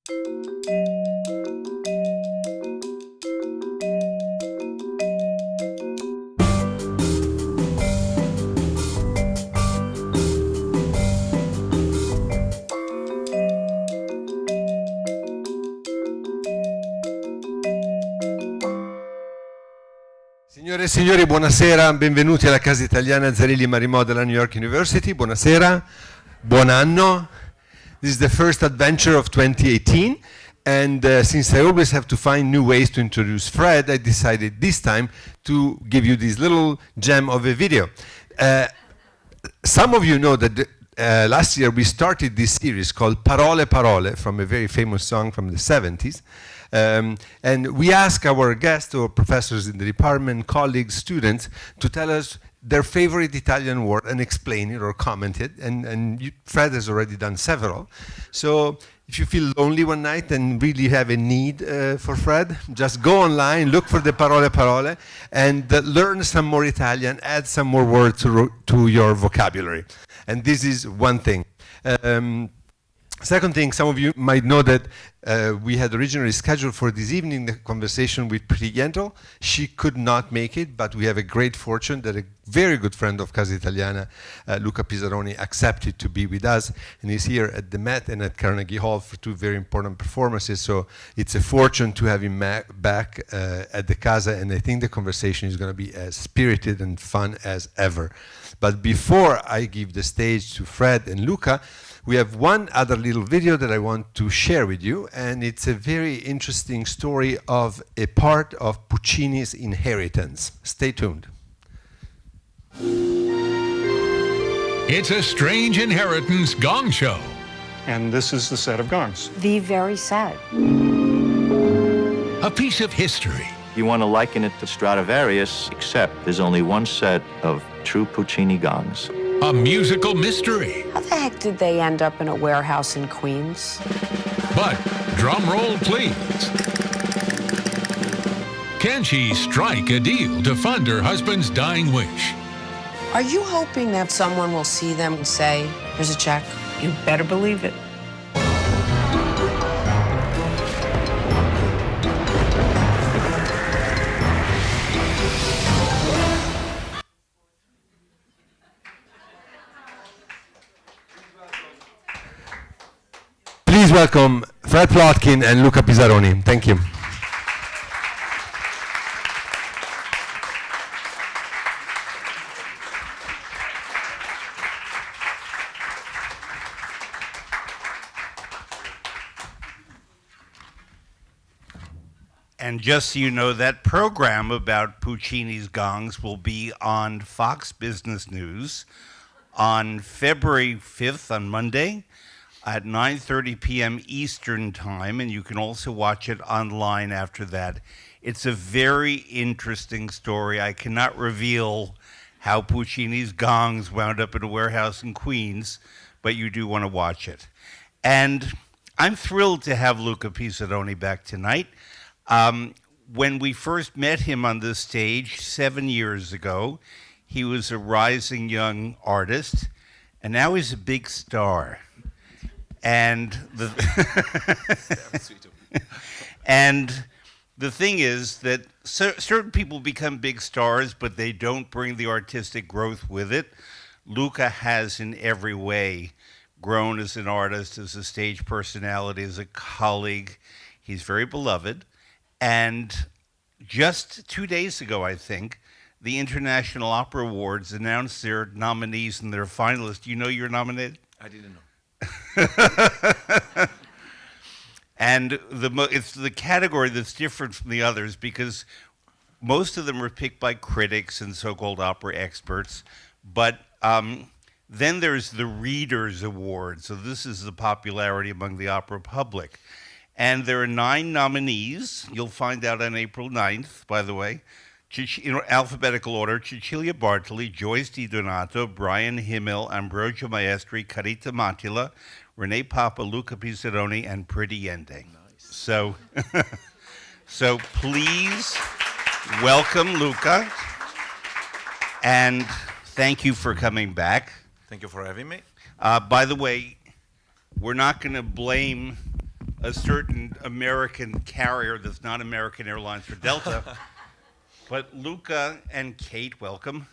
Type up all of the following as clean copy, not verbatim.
Signore e signori, buonasera, benvenuti alla Casa Italiana Zerilli-Marimò della New York University. Buonasera, buon anno. This is the first adventure of 2018, and since I always have to find new ways to introduce Fred, I decided this time to give you this little gem of a video. Some of you know that last year we started this series called Parole Parole, from a very famous song from the 70s. And we ask our guests or professors in the department, colleagues, students, to tell us their favorite Italian word and explain it or comment it. And Fred has already done several. So if you feel lonely one night and really have a need for Fred, just go online, look for the Parole Parole, and learn some more Italian, add some more words to your vocabulary. And this is one thing. Second thing, some of you might know that we had originally scheduled for this evening the conversation with Rinaldo. She could not make it, but we have a great fortune that a very good friend of Casa Italiana, Luca Pisaroni, accepted to be with us, and he's here at the Met and at Carnegie Hall for two very important performances. So it's a fortune to have him back at the Casa, and I think the conversation is going to be as spirited and fun as ever. But before I give the stage to Fred and Luca, we have one other little video that I want to share with you, and it's a very interesting story of a part of Puccini's inheritance. Stay tuned. It's a strange inheritance gong show. And this is the set of gongs. The very set. A piece of history. You want to liken it to Stradivarius, except there's only one set of true Puccini gongs. A musical mystery. How the heck did they end up in a warehouse in Queens? But drum roll, please. Can she strike a deal to fund her husband's dying wish? Are you hoping that someone will see them and say, here's a check? You better believe it. Please welcome Fred Plotkin and Luca Pisaroni. Thank you. And just so you know, that program about Puccini's gongs will be on Fox Business News on February 5th, on Monday, at 9:30 p.m. Eastern Time, and you can also watch it online after that. It's a very interesting story. I cannot reveal how Puccini's gongs wound up in a warehouse in Queens, but you do want to watch it. And I'm thrilled to have Luca Pisaroni back tonight. When we first met him on this stage 7 years ago, he was a rising young artist, and now he's a big star. And the thing is that certain people become big stars, but they don't bring the artistic growth with it. Luca has in every way grown as an artist, as a stage personality, as a colleague. He's very beloved. And just 2 days ago, I think, the International Opera Awards announced their nominees and their finalists. You know you're nominated? I didn't know. And it's the category that's different from the others because most of them are picked by critics and so-called opera experts. But then there's the Readers' Award. So this is the popularity among the opera public. And there are 9 nominees. You'll find out on April 9th, by the way. In alphabetical order: Cecilia Bartoli, Joyce DiDonato, Brian Himmel, Ambrogio Maestri, Carita Matila, Renee Papa, Luca Pisaroni, and Pretty Ending. Nice. So please welcome Luca, and thank you for coming back. Thank you for having me. By the way, we're not going to blame a certain American carrier that's not American Airlines or Delta. But Luca and Kate, welcome,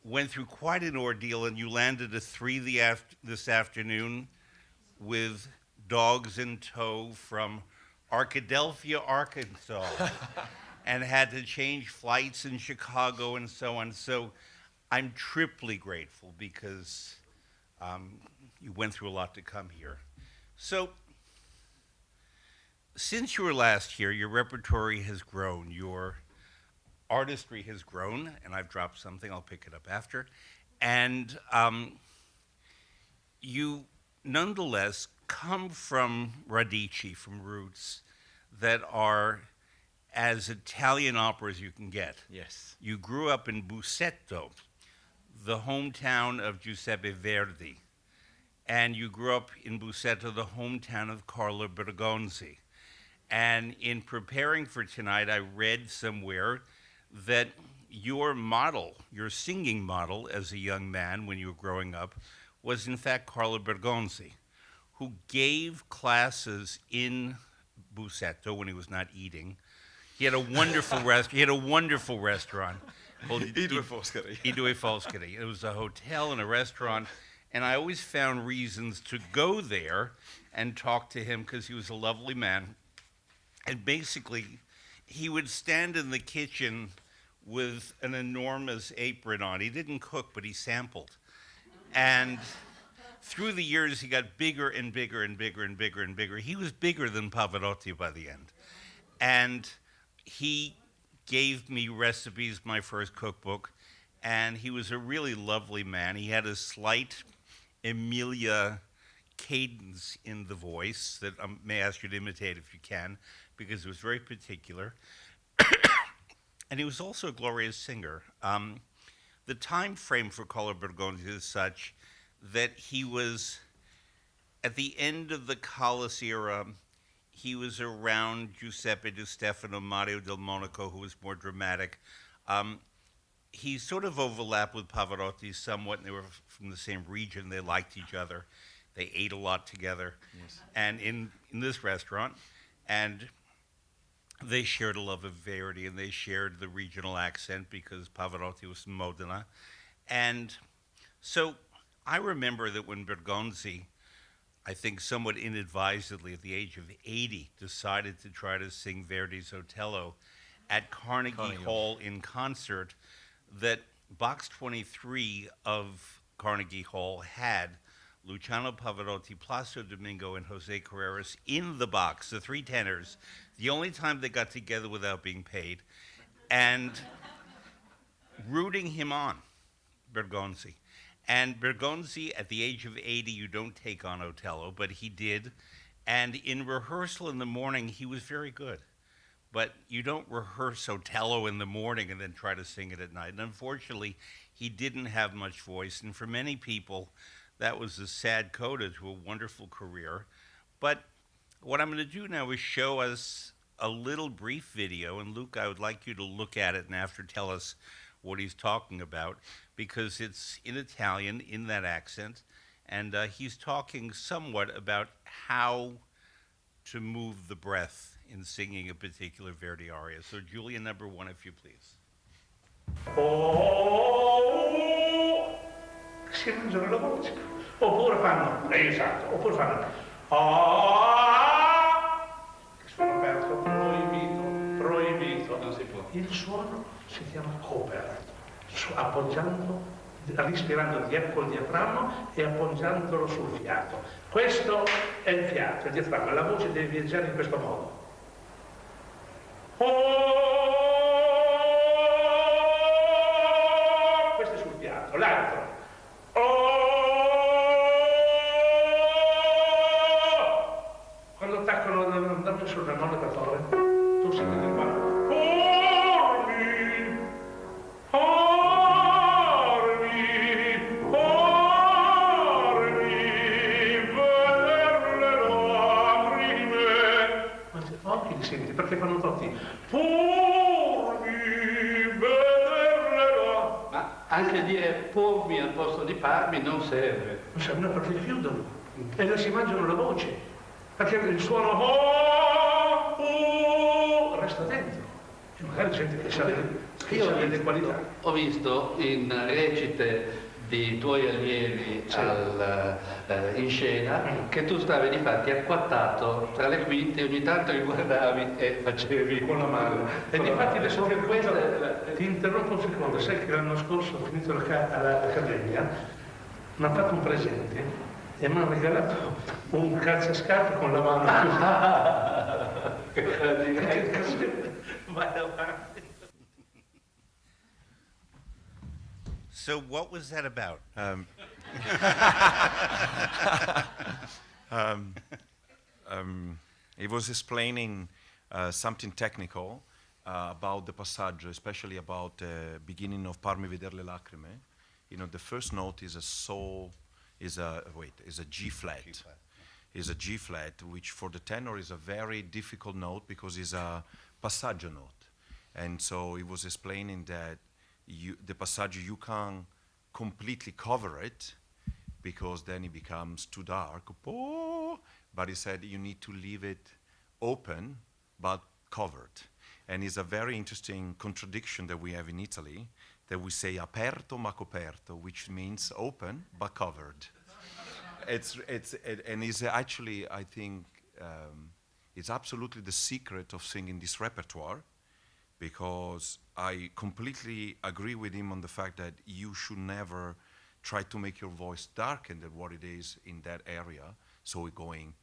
went through quite an ordeal, and you landed at 3 this afternoon with dogs in tow from Arkadelphia, Arkansas, and had to change flights in Chicago and so on. So I'm triply grateful because you went through a lot to come here. So since you were last here, your repertory has grown, your artistry has grown, and I've dropped something, I'll pick it up after. And you nonetheless come from radici, from roots that are as Italian opera as you can get. Yes. You grew up in Busseto, the hometown of Giuseppe Verdi. And you grew up in Busseto, the hometown of Carlo Bergonzi. And in preparing for tonight, I read somewhere that your model, your singing model as a young man when you were growing up, was in fact Carlo Bergonzi, who gave classes in Busseto when he was not eating. He had a wonderful restaurant called I Due Foscari. It was a hotel and a restaurant, and I always found reasons to go there and talk to him because he was a lovely man. And basically, he would stand in the kitchen with an enormous apron on. He didn't cook, but he sampled. And through the years, he got bigger and bigger and bigger and bigger and bigger. He was bigger than Pavarotti by the end. And he gave me recipes, my first cookbook, and he was a really lovely man. He had a slight Emilia cadence in the voice that I may ask you to imitate if you can, because it was very particular. And he was also a glorious singer. The time frame for Carlo Bergonzi is such that he was, at the end of the Callas era, he was around Giuseppe Di Stefano, Mario del Monaco, who was more dramatic. He sort of overlapped with Pavarotti somewhat, and they were from the same region. They liked each other. They ate a lot together. Yes. And in this restaurant, and they shared a love of Verdi, and they shared the regional accent because Pavarotti was from Modena. And so I remember that when Bergonzi, I think somewhat inadvisedly at the age of 80, decided to try to sing Verdi's Otello at Carnegie Hall in concert, that box 23 of Carnegie Hall had Luciano Pavarotti, Placido Domingo, and Jose Carreras in the box, the three tenors, the only time they got together without being paid, and rooting him on, Bergonzi. And Bergonzi, at the age of 80, you don't take on Otello, but he did. And in rehearsal in the morning, he was very good. But you don't rehearse Otello in the morning and then try to sing it at night. And unfortunately, he didn't have much voice. And for many people, that was a sad coda to a wonderful career. But what I'm going to do now is show us a little brief video. And Luke, I would like you to look at it and after tell us what he's talking about, because it's in Italian, in that accent. And he's talking somewhat about how to move the breath in singing a particular Verdi aria. So Julia, number 1, if you please. Oh, si mangiano la voce, oppure fanno, esatto, oppure fanno che suono aperto, proibito, non si può. Il suono si chiama opera, appoggiando, respirando col diaframma e appoggiandolo sul fiato. Questo è il fiato, il diaframma, la voce deve viaggiare in questo modo. Oh, questo è sul fiato, l'altro. Oh, quando attaccano andando sul monotatore, tu senti del male. Senti, perché fanno tutti ma anche dire pormi al posto di parmi non serve. Non serve, perché chiudono. e non si mangiano la voce, perché il suono oh, oh, resta dentro e magari gente che sa delle qualità. Ho visto in recite di tuoi allievi in scena che tu stavi di fatti acquattato tra le quinte, ogni tanto li guardavi e facevi con la mano. E difatti adesso ti interrompo un secondo, sai che l'anno scorso ho finito all'Accademia, mi hanno fatto un presente e mi hanno regalato un calzascarpe con la mano così. Vai avanti. So what was that about? He was explaining something technical about the passaggio, especially about the beginning of Parmi veder le lacrime. You know, the first note is a G flat. Is a G flat, which for the tenor is a very difficult note because it's a passaggio note. And so he was explaining that the passaggio, you can't completely cover it because then it becomes too dark. But he said you need to leave it open but covered. And it's a very interesting contradiction that we have in Italy, that we say aperto ma coperto, which means open but covered. And it's actually, I think, it's absolutely the secret of singing this repertoire, because I completely agree with him on the fact that you should never try to make your voice darker than what it is in that area. So we're going,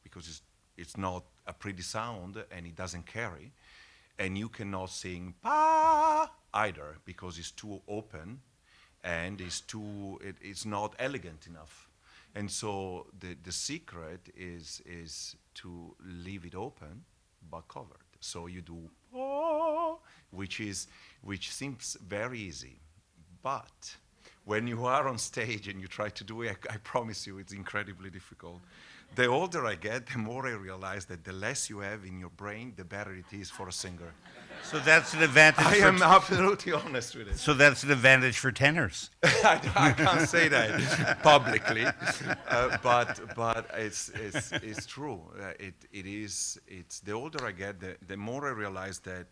because it's not a pretty sound and it doesn't carry. And you cannot sing pa either because it's too open and it's not elegant enough. And so the secret is to leave it open but covered. So you do which seems very easy, but when you are on stage and you try to do it, I promise you it's incredibly difficult. The older I get, the more I realize that the less you have in your brain, the better it is for a singer. So that's an advantage. I am absolutely honest with it. So that's an advantage for tenors. I can't say that publicly, but it's true. It's the older I get, the more I realize that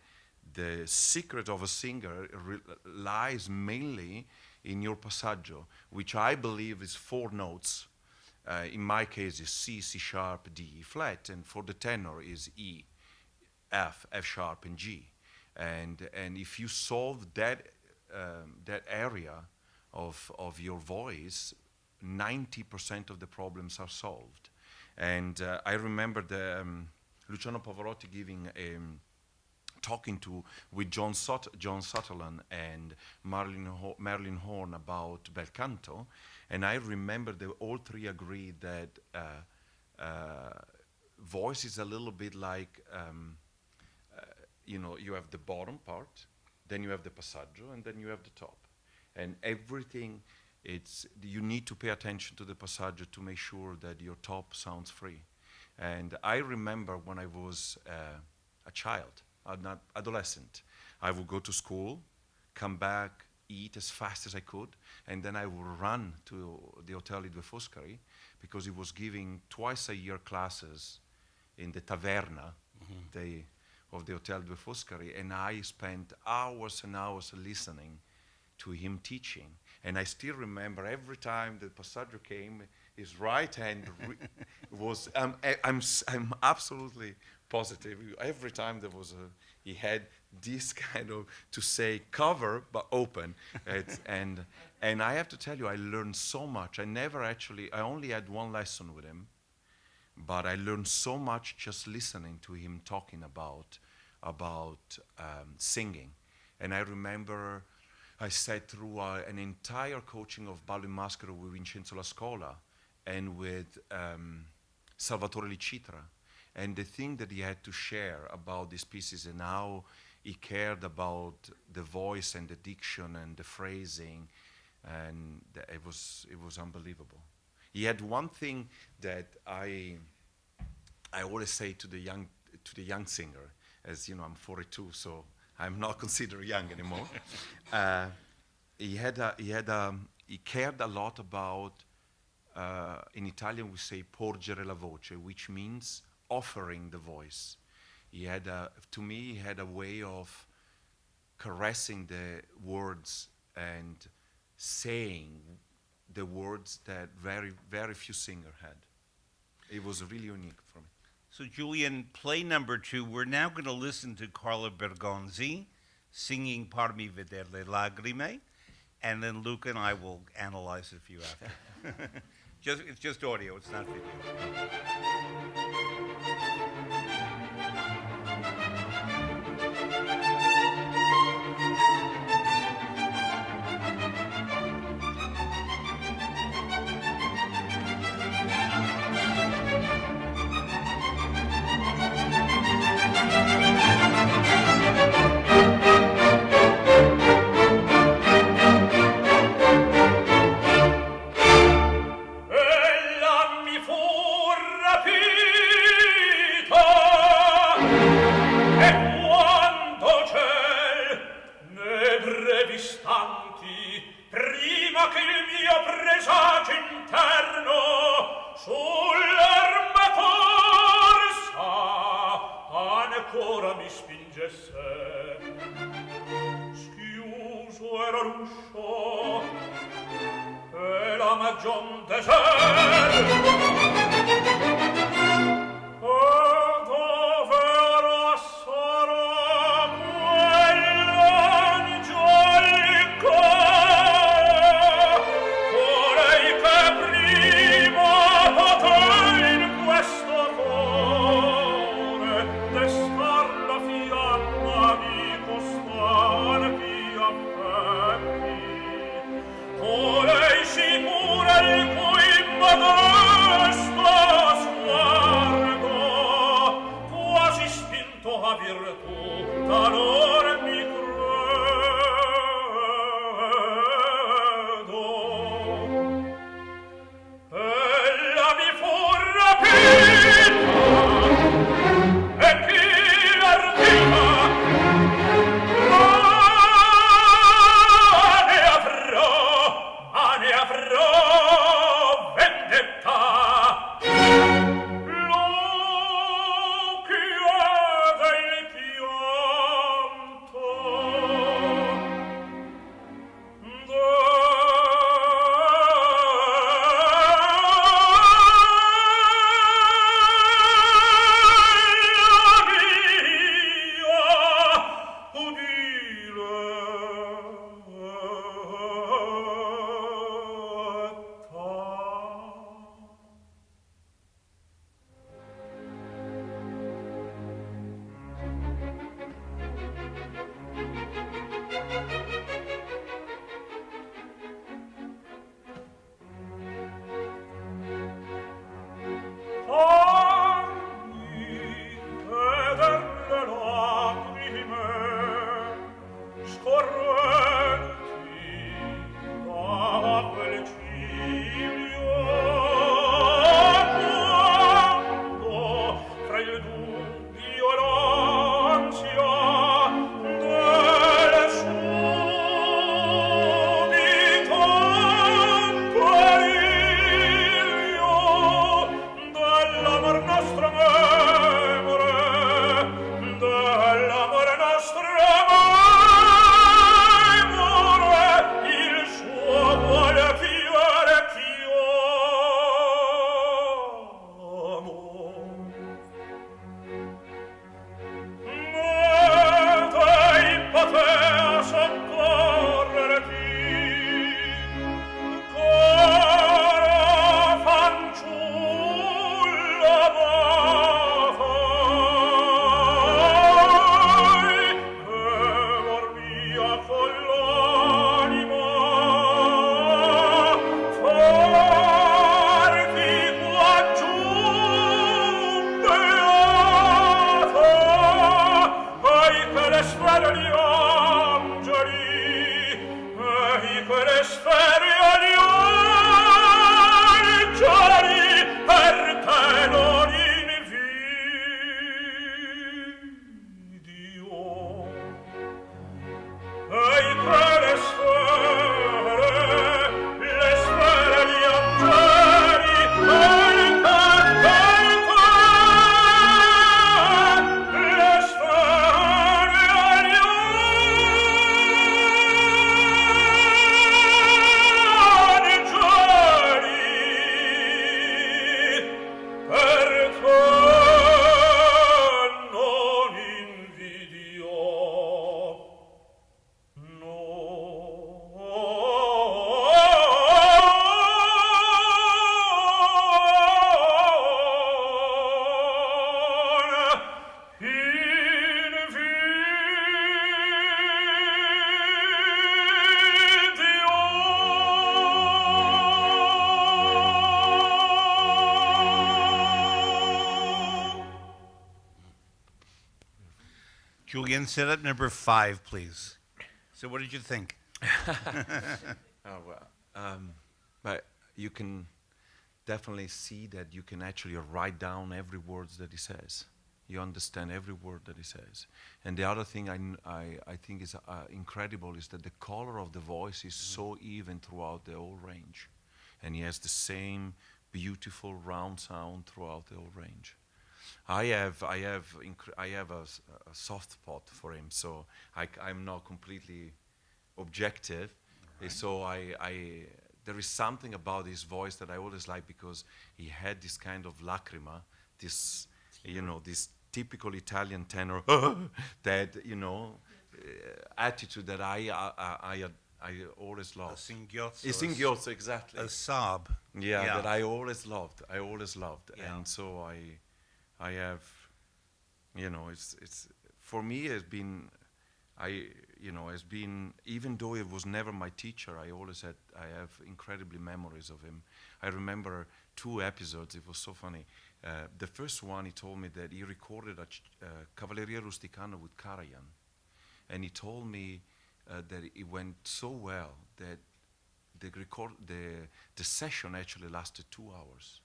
the secret of a singer lies mainly in your passaggio, which I believe is 4 notes. In my case, is C, C sharp, D, E flat, and for the tenor is E, F, F sharp, and G. And if you solve that area of your voice, 90% of the problems are solved. And I remember Luciano Pavarotti talking with John Sutherland and Marilyn Horne about bel canto, and I remember they all 3 agreed that voice is a little bit like you have the bottom part, then you have the passaggio, and then you have the top, and everything. You need to pay attention to the passaggio to make sure that your top sounds free. And I remember when I was a child, not adolescent, I would go to school, come back, eat as fast as I could, and then I would run to the Hotel Due Foscari because he was giving twice a year classes in the taverna of the Hotel Due Foscari, and I spent hours and hours listening to him teaching. And I still remember every time the passaggio came, his right hand was, I'm absolutely positive, every time there was he had this kind of, to say cover but open. And I have to tell you, I learned so much. I only had 1 lesson with him, but I learned so much just listening to him talking about singing. And I remember I sat through an entire coaching of Ballo in Maschera with Vincenzo La Scola and with Salvatore Licitra. And the thing that he had to share about these pieces and how he cared about the voice and the diction and the phrasing, and it was unbelievable. He had one thing that I always say to the young singer, as you know, I'm 42, so I'm not considered young anymore. He cared a lot about in Italian we say porgere la voce, which means offering the voice. To me, he had a way of caressing the words and saying the words that very, very few singers had. It was really unique for me. So Julian, play number 2. We're now going to listen to Carla Bergonzi singing Par mi veder le lagrime, and then Luca and I will analyze it for you after. It's just audio, it's not video. Sicura il cui madre Julian, set up number 5, please. So what did you think? Oh, well, but you can definitely see that you can actually write down every word that he says. You understand every word that he says. And the other thing I think is incredible is that the color of the voice is so even throughout the whole range. And he has the same beautiful round sound throughout the whole range. I have a soft spot for him, so I'm not completely objective. Right. So there is something about his voice that I always like, because he had this kind of lacrima, this this typical Italian tenor that attitude that I always loved. A singhiozzo. A singhiozzo, exactly. A sob. Yeah, that I always loved. Yeah. And so I have, it's for me has been, even though it was never my teacher, I have incredibly memories of him. I remember 2 episodes. It was so funny. The first one, he told me that he recorded a Cavalleria Rusticana with Karajan, and he told me that it went so well that the session actually lasted 2 hours.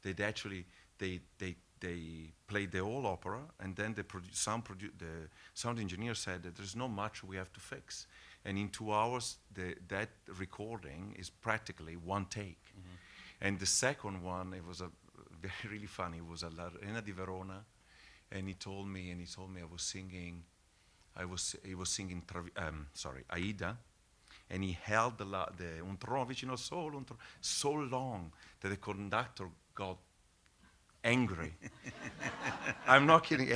They played the whole opera, and then the sound engineer said that there's not much we have to fix. And in 2 hours, that recording is practically one take. Mm-hmm. And the second one, it was really funny. It was a La Reina di Verona, and he told me I was singing. He was singing Aida, and he held the un trono vicino al sole, so long that the conductor got angry. I'm not kidding.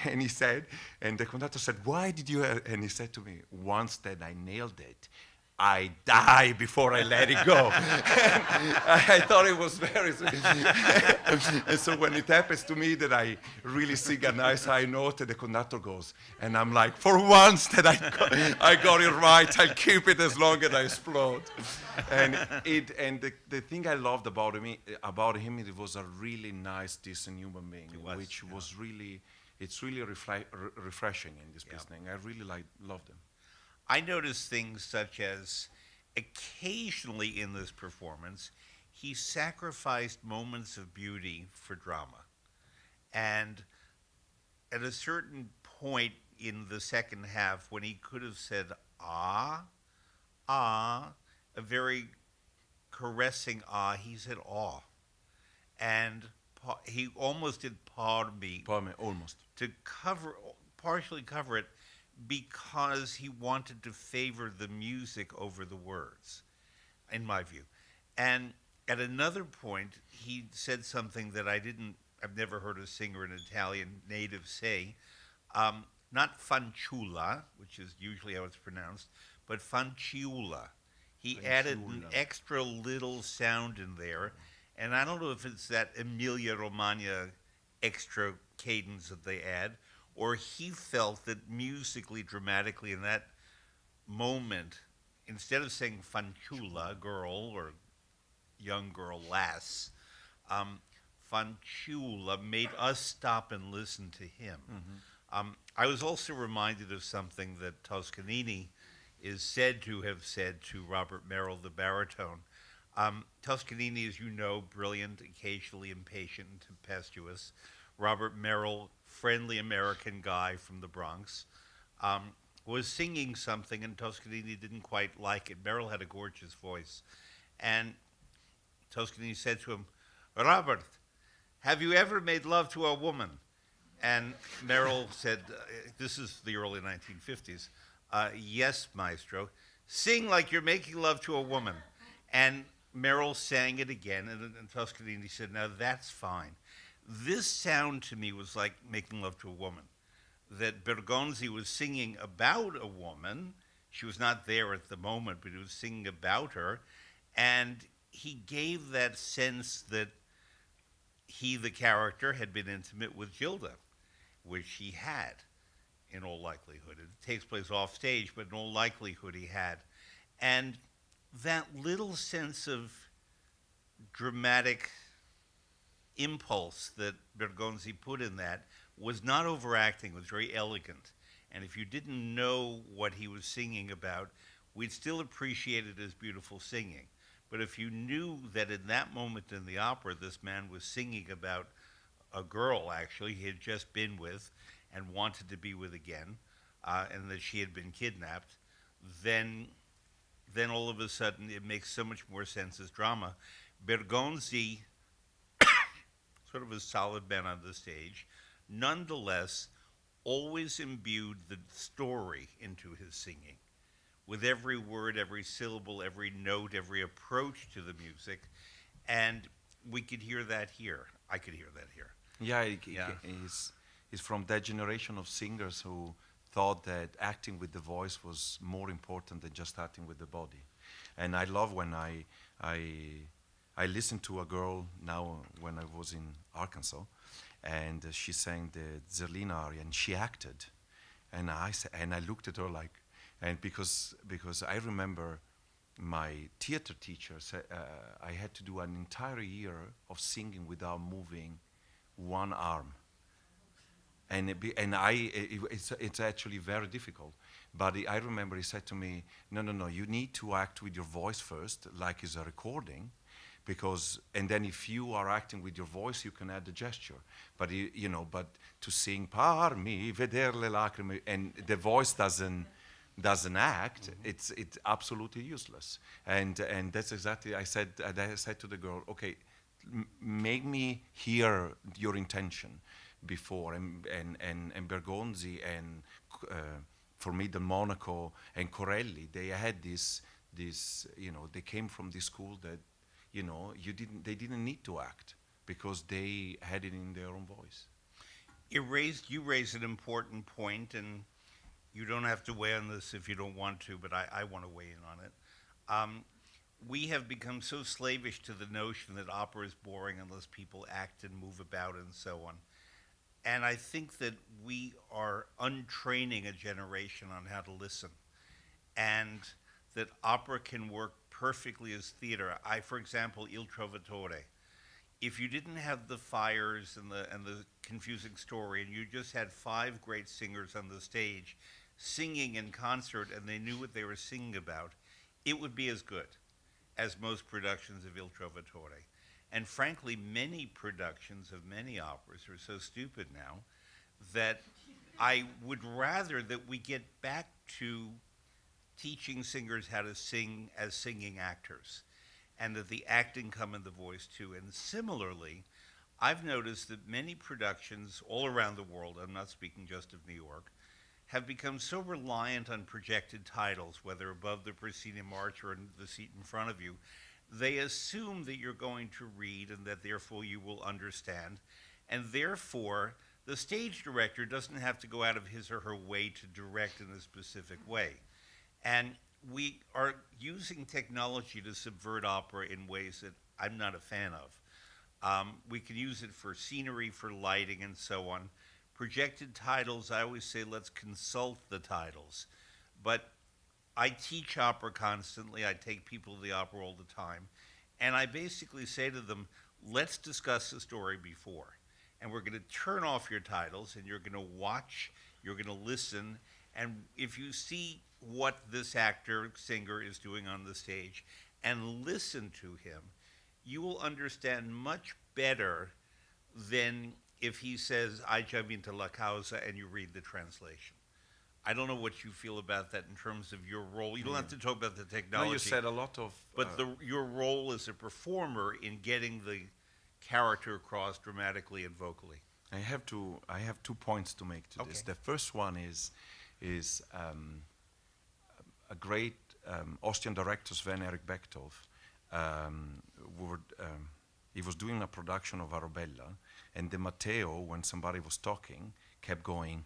And he said, and the conductor said, "Why did you?" And he said to me, "Once that I nailed it, I die before I let it go." I thought it was very sweet. And so when it happens to me that I really sing a nice high note, and the conductor goes, and I'm like, for once that I got it right, I'll keep it as long as I explode. And the thing I loved about him, it was a really nice, decent human being, it's really refreshing in this business. I really loved him. I noticed things such as, occasionally in this performance, he sacrificed moments of beauty for drama. And at a certain point in the second half, when he could have said, ah, a very caressing ah, he said aw. And he almost did parmi, almost. To partially cover it, because he wanted to favor the music over the words, in my view. And at another point, he said something that I've never heard a singer in Italian native say, not fanciulla, which is usually how it's pronounced, but fanciulla. He added an extra little sound in there, and I don't know if it's that Emilia-Romagna extra cadence that they add, or he felt that musically, dramatically, in that moment, instead of saying fanciulla, girl, or young girl, lass, fanciulla made us stop and listen to him. Mm-hmm. I was also reminded of something that Toscanini is said to have said to Robert Merrill, the baritone. Toscanini, as you know, brilliant, occasionally impatient and tempestuous. Robert Merrill, friendly American guy from the Bronx, was singing something, and Toscanini didn't quite like it. Merrill had a gorgeous voice. And Toscanini said to him, "Robert, have you ever made love to a woman?" And Merrill said, this is the early 1950s, "Yes, maestro. Sing like you're making love to a woman." And Merrill sang it again, and Toscanini said, "Now that's fine." This sound to me was like making love to a woman, that Bergonzi was singing about a woman. She was not there at the moment, but he was singing about her, and he gave that sense that he, the character, had been intimate with Gilda, which he had, in all likelihood. It takes place off stage, but in all likelihood he had. And that little sense of dramatic impulse that Bergonzi put in that was not overacting, was very elegant. And if you didn't know what he was singing about, we'd still appreciate it as beautiful singing. But if you knew that in that moment in the opera, this man was singing about a girl, actually, he had just been with and wanted to be with again, and that she had been kidnapped, then all of a sudden it makes so much more sense as drama. Bergonzi, sort of a solid man on the stage, nonetheless always imbued the story into his singing, with every word, every syllable, every note, every approach to the music, and we could hear that here. I could hear that here. Yeah, Yeah. he's from that generation of singers who thought that acting with the voice was more important than just acting with the body. And I love when I listened to a girl now when I was in Arkansas, and she sang the Zerlina aria, and she acted, and I looked at her like, and because I remember my theater teacher said I had to do an entire year of singing without moving one arm, and it's actually very difficult. But I remember he said to me, no, you need to act with your voice first, like it's a recording, and then if you are acting with your voice, you can add the gesture. But but to sing "Par mi veder le lacrime" and the voice doesn't act, it's absolutely useless. And that's exactly I said to the girl, okay, make me hear your intention before. And Bergonzi and for me, the Monaco and Corelli, they had this they came from this school that they didn't need to act because they had it in their own voice. You raised an important point, and you don't have to weigh on this if you don't want to, but I want to weigh in on it. We have become so slavish to the notion that opera is boring unless people act and move about and so on. And I think that we are untraining a generation on how to listen, and that opera can work perfectly as theater. For example, Il Trovatore. If you didn't have the fires and the confusing story, and you just had 5 great singers on the stage singing in concert, and they knew what they were singing about, it would be as good as most productions of Il Trovatore. And frankly, many productions of many operas are so stupid now that I would rather that we get back to teaching singers how to sing as singing actors, and that the acting come in the voice too. And similarly, I've noticed that many productions all around the world, I'm not speaking just of New York, have become so reliant on projected titles, whether above the proscenium arch or in the seat in front of you. They assume that you're going to read and that therefore you will understand, and therefore the stage director doesn't have to go out of his or her way to direct in a specific way. And we are using technology to subvert opera in ways that I'm not a fan of. We can use it for scenery, for lighting, and so on. Projected titles, I always say let's consult the titles. But I teach opera constantly. I take people to the opera all the time. And I basically say to them, let's discuss the story before. And we're going to turn off your titles, and you're going to watch, you're going to listen. And if you see what this actor, singer is doing on the stage and listen to him, you will understand much better than if he says, I già vinto la causa, and you read the translation. I don't know what you feel about that in terms of your role. You don't have to talk about the technology. No, you said a lot of... But your role as a performer in getting the character across dramatically and vocally. I have 2 points to make to this. The first one is a great Austrian director, Sven-Erik Bechtolf. He was doing a production of Arabella, and the Matteo, when somebody was talking, kept going.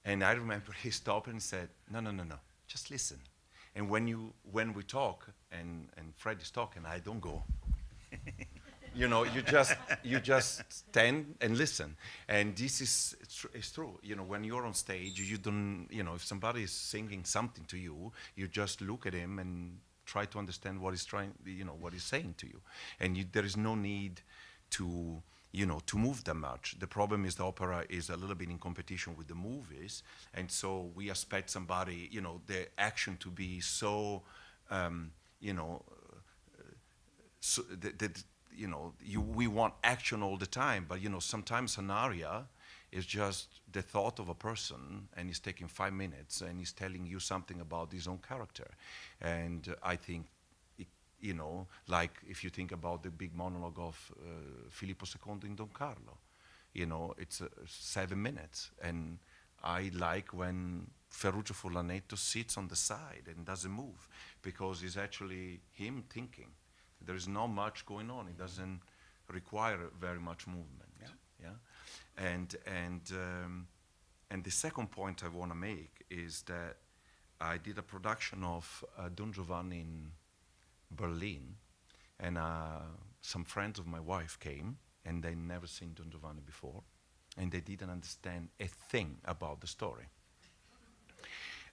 And I remember he stopped and said, no, just listen. And when we talk, and Fred is talking, I don't go. You just stand and listen. And this is true. When you're on stage, you don't, if somebody is singing something to you, you just look at him and try to understand what he's saying to you. And there is no need to to move that much. The problem is the opera is a little bit in competition with the movies, and so we expect somebody, the action to be so, so we want action all the time, but sometimes an aria is just the thought of a person, and he's taking 5 minutes, and he's telling you something about his own character. And I think, like if you think about the big monologue of Filippo II in Don Carlo, it's 7 minutes, and I like when Ferruccio Furlanetto sits on the side and doesn't move, because it's actually him thinking. There is not much going on. It doesn't require very much movement. Yeah. And the second point I want to make is that I did a production of Don Giovanni in Berlin, and some friends of my wife came, and they never seen Don Giovanni before, and they didn't understand a thing about the story.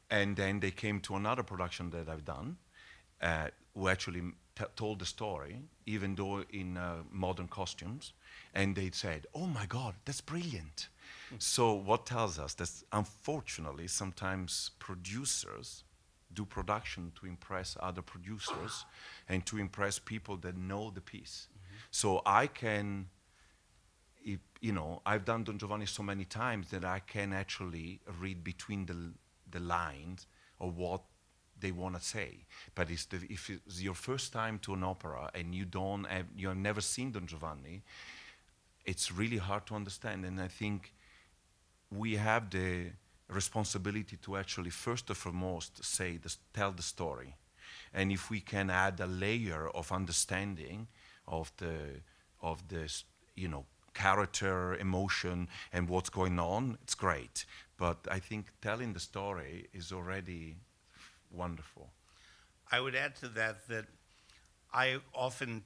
And then they came to another production that I've done, who actually told the story, even though in modern costumes, and they said, "Oh my God, that's brilliant." So what tells us that unfortunately sometimes producers do production to impress other producers and to impress people that know the piece. So I can, I've done Don Giovanni so many times that I can actually read between the lines of what they want to say. But if it's your first time to an opera and you have never seen Don Giovanni, it's really hard to understand. And I think we have the responsibility to actually first and foremost tell the story. And if we can add a layer of understanding of the character, emotion, and what's going on, it's great. But I think telling the story is already wonderful. I would add to that I often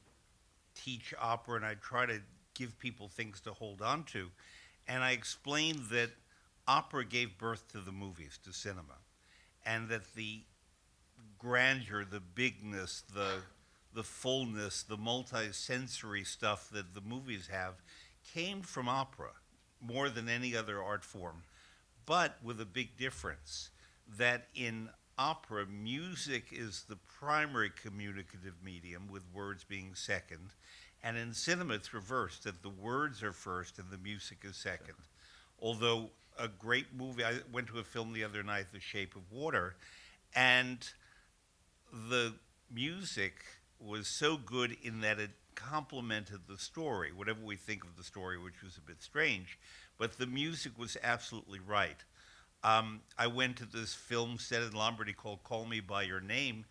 teach opera, and I try to give people things to hold on to. And I explained that opera gave birth to the movies, to cinema, and that the grandeur, the bigness, the fullness, the multi-sensory stuff that the movies have came from opera more than any other art form, but with a big difference, that in opera, music is the primary communicative medium, with words being second, and in cinema it's reversed, that the words are first and the music is second. Although a great movie, I went to a film the other night, The Shape of Water, and the music was so good in that it complemented the story, whatever we think of the story, which was a bit strange, but the music was absolutely right. I went to this film set in Lombardy called Call Me By Your Name,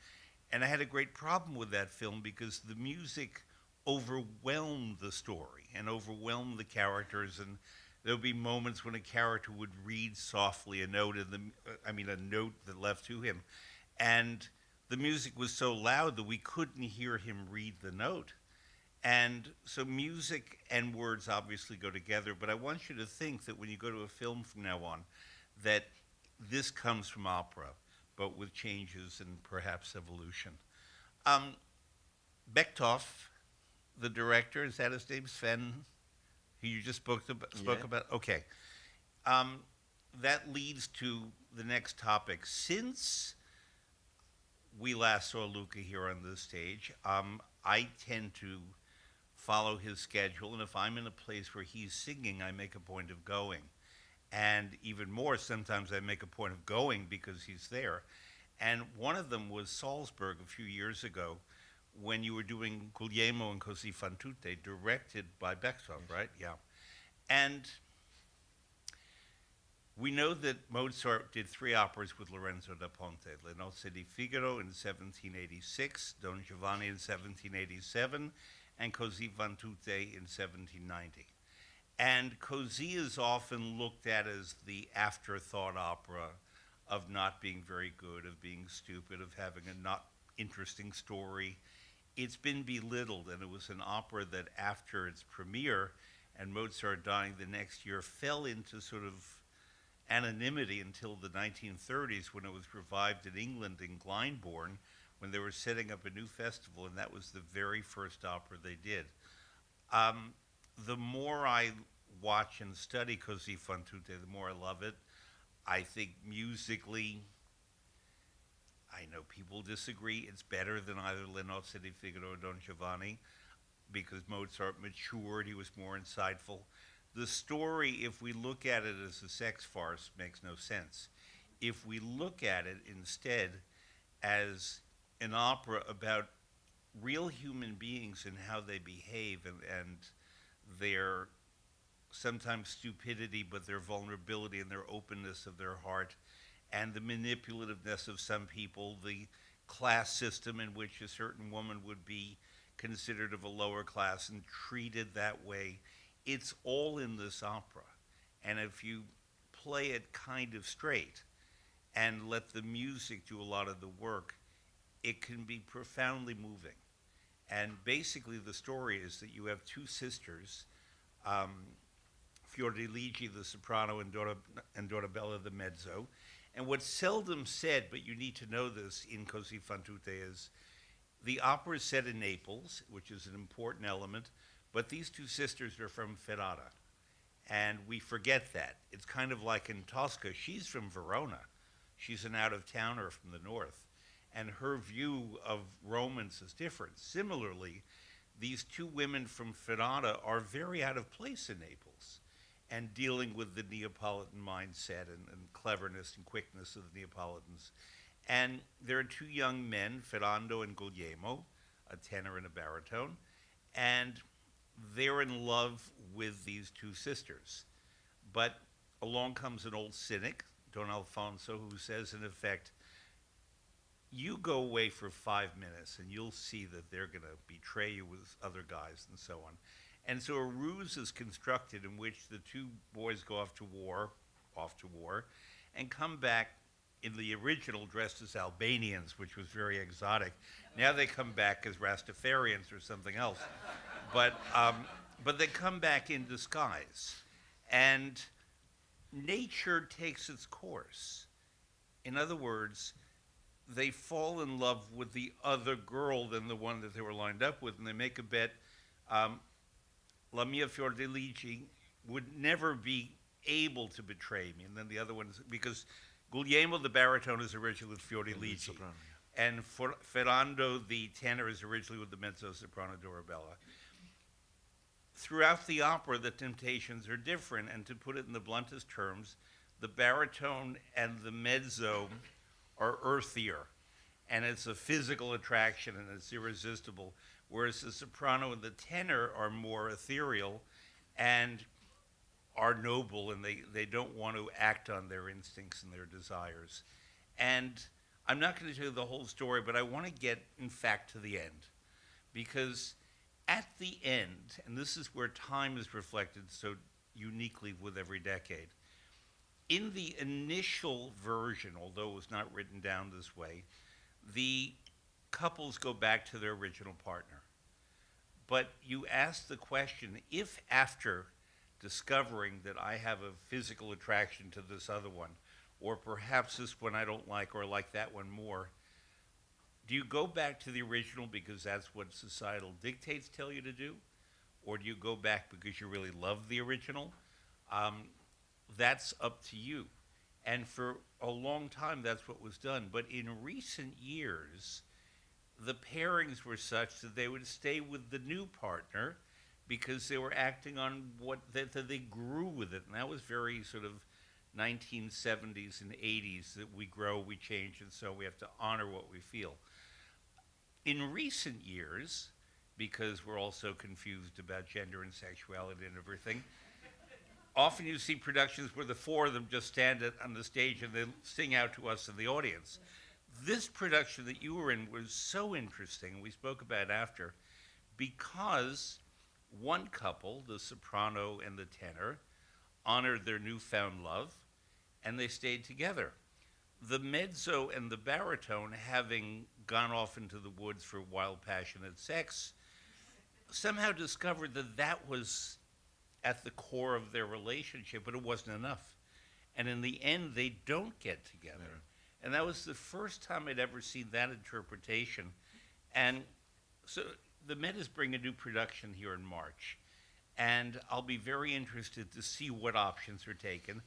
and I had a great problem with that film because the music overwhelmed the story and overwhelmed the characters, and there would be moments when a character would read softly a note, a note that left to him, and the music was so loud that we couldn't hear him read the note. And so music and words obviously go together, but I want you to think that when you go to a film from now on, that this comes from opera, but with changes and perhaps evolution. Bektoff, the director, is that his name, Sven, who you just spoke about? Okay. That leads to the next topic. Since we last saw Luca here on this stage, I tend to follow his schedule, and if I'm in a place where he's singing, I make a point of going. And even more, sometimes I make a point of going because he's there. And one of them was Salzburg a few years ago, when you were doing Guglielmo and Così fan tutte, directed by Bektoff, right? Yeah. And we know that Mozart did 3 operas with Lorenzo da Ponte, Le Nozze di Figaro in 1786, Don Giovanni in 1787, and Così fan tutte in 1790. And Così is often looked at as the afterthought opera of not being very good, of being stupid, of having a not interesting story. It's been belittled, and it was an opera that after its premiere and Mozart dying the next year fell into sort of anonymity until the 1930s, when it was revived in England in Glyndebourne, when they were setting up a new festival, and that was the very first opera they did. the more I watch and study Così fan tutte, the more I love it. I think musically, I know people disagree. It's better than either Le Nozze di Figaro or Don Giovanni because Mozart matured. He was more insightful. The story, if we look at it as a sex farce, makes no sense. If we look at it instead as an opera about real human beings and how they behave and their sometimes stupidity, but their vulnerability and their openness of their heart, and the manipulativeness of some people, the class system in which a certain woman would be considered of a lower class and treated that way, it's all in this opera. And if you play it kind of straight and let the music do a lot of the work, it can be profoundly moving. And basically the story is that you have two sisters, Fiordiligi, the soprano, and Dorabella, the mezzo. And what's seldom said, but you need to know this in Così fan tutte, is the opera is set in Naples, which is an important element, but these two sisters are from Ferrara. And we forget that. It's kind of like in Tosca. She's from Verona. She's an out-of-towner from the north. And her view of Romans is different. Similarly, these two women from Ferrara are very out of place in Naples and dealing with the Neapolitan mindset and cleverness and quickness of the Neapolitans. And there are two young men, Ferrando and Guglielmo, a tenor and a baritone, and they're in love with these two sisters. But along comes an old cynic, Don Alfonso, who says, in effect, you go away for 5 minutes and you'll see that they're going to betray you with other guys and so on. And so a ruse is constructed in which the two boys go off to war, and come back in the original dressed as Albanians, which was very exotic. Now they come back as Rastafarians or something else. But they come back in disguise. And nature takes its course. In other words, they fall in love with the other girl than the one that they were lined up with, and they make a bet. La mia Fiordiligi would never be able to betray me, and then the other one is, because Guglielmo, the baritone, is originally with Fiordiligi, and Ferrando, the tenor, is originally with the mezzo-soprano Dorabella. Throughout the opera, the temptations are different, and to put it in the bluntest terms, the baritone and the mezzo are earthier, and it's a physical attraction and it's irresistible, whereas the soprano and the tenor are more ethereal and are noble, and they don't want to act on their instincts and their desires. And I'm not going to tell you the whole story, but I want to get, in fact, to the end, because at the end, and this is where time is reflected so uniquely with every decade, in the initial version, although it was not written down this way, the couples go back to their original partner. But you ask the question, if after discovering that I have a physical attraction to this other one, or perhaps this one I don't like or like that one more, do you go back to the original because that's what societal dictates tell you to do? Or do you go back because you really love the original? That's up to you. And for a long time, that's what was done. But in recent years, the pairings were such that they would stay with the new partner because they were acting on what that they grew with it. And that was very sort of 1970s and 80s, that we grow, we change, and so we have to honor what we feel. In recent years, because we're all so confused about gender and sexuality and everything, often you see productions where the four of them just stand on the stage and they sing out to us in the audience. This production that you were in was so interesting, we spoke about it after, because one couple, the soprano and the tenor, honored their newfound love, and they stayed together. The mezzo and the baritone, having gone off into the woods for wild, passionate sex, somehow discovered that that was at the core of their relationship, but it wasn't enough. And in the end, they don't get together. Yeah. And that was the first time I'd ever seen that interpretation. And so the Met is bringing a new production here in March. and I'll be very interested to see what options are taken.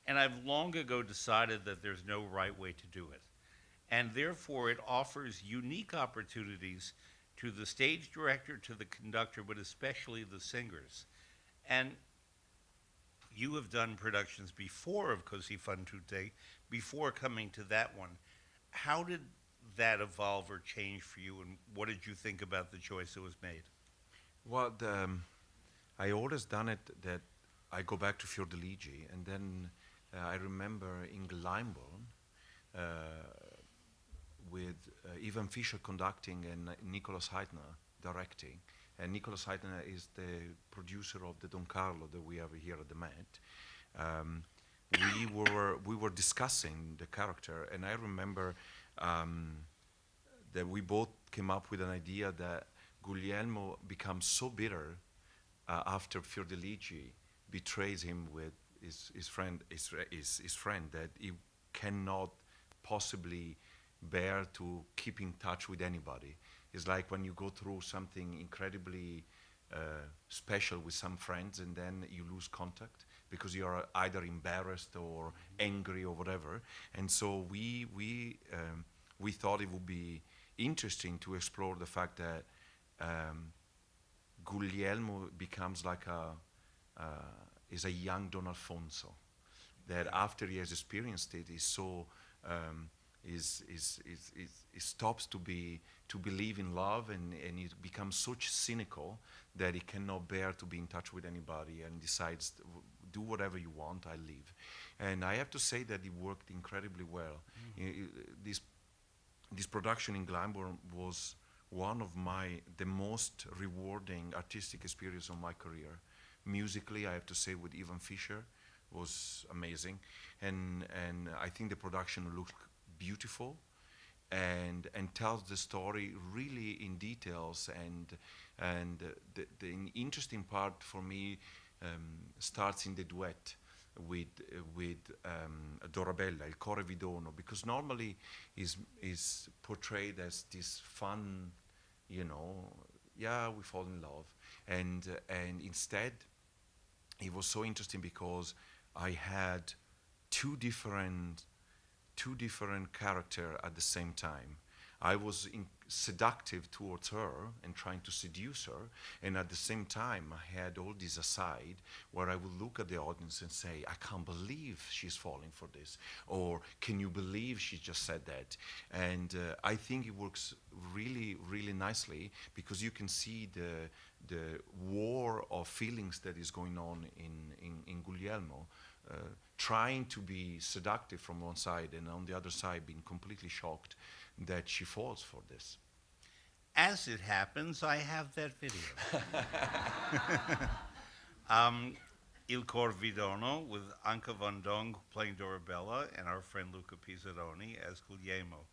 And I've long ago decided that there's no right way to do it. And therefore, it offers unique opportunities to the stage director, to the conductor, but especially the singers. And you have done productions before of Così fan tutte, before coming to that one. How did that evolve or change for you, and what did you think about the choice that was made? Well, I always done it that I go back to Fiordiligi, and then I remember in Glyndebourne with Ivan Fischer conducting and Nicholas Heitner directing. And Nicholas Heitner is the producer of the Don Carlo that we have here at the Met. We were discussing the character, and I remember that we both came up with an idea that Guglielmo becomes so bitter after Fiordiligi betrays him with his friend that he cannot possibly bear to keep in touch with anybody. It's like when you go through something incredibly special with some friends and then you lose contact because you are either embarrassed or angry or whatever. And so we thought it would be interesting to explore the fact that Guglielmo becomes like is a young Don Alfonso, that after he has experienced it, is so he stops to believe in love, and he becomes so cynical that he cannot bear to be in touch with anybody and decides, do whatever you want, I leave. And I have to say that it worked incredibly well. This production in Glyndebourne was one of the most rewarding artistic experience of my career. Musically, I have to say, with Ivan Fischer, was amazing, and I think the production looked beautiful and tells the story really in details, and the interesting part for me starts in the duet with Dorabella, Il Core Vi Dono, because normally is portrayed as this fun, we fall in love, and instead it was so interesting because I had two different characters at the same time. I was seductive towards her and trying to seduce her, and at the same time I had all this aside where I would look at the audience and say, I can't believe she's falling for this, or can you believe she just said that? And I think it works really, really nicely because you can see the war of feelings that is going on in Guglielmo, trying to be seductive from one side and on the other side being completely shocked that she falls for this. As it happens, I have that video. Il Cor Vi Dono with Anke van Dong playing Dorabella and our friend Luca Pisaroni as Guglielmo.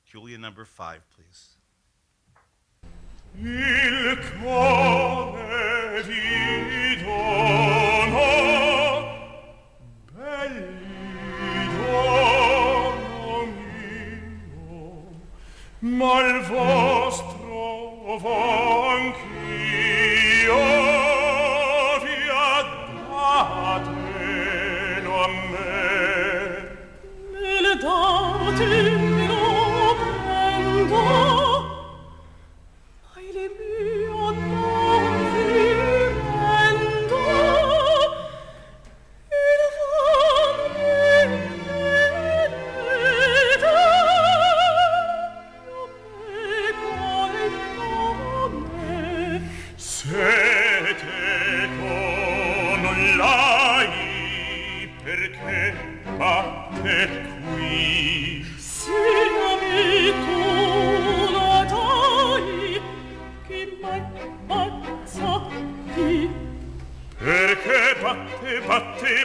Julia, number 5, please. Il cuore vi dono, belli dono mio, ma il vostro anch'io vi datelo a me. Me le date, lo prendo.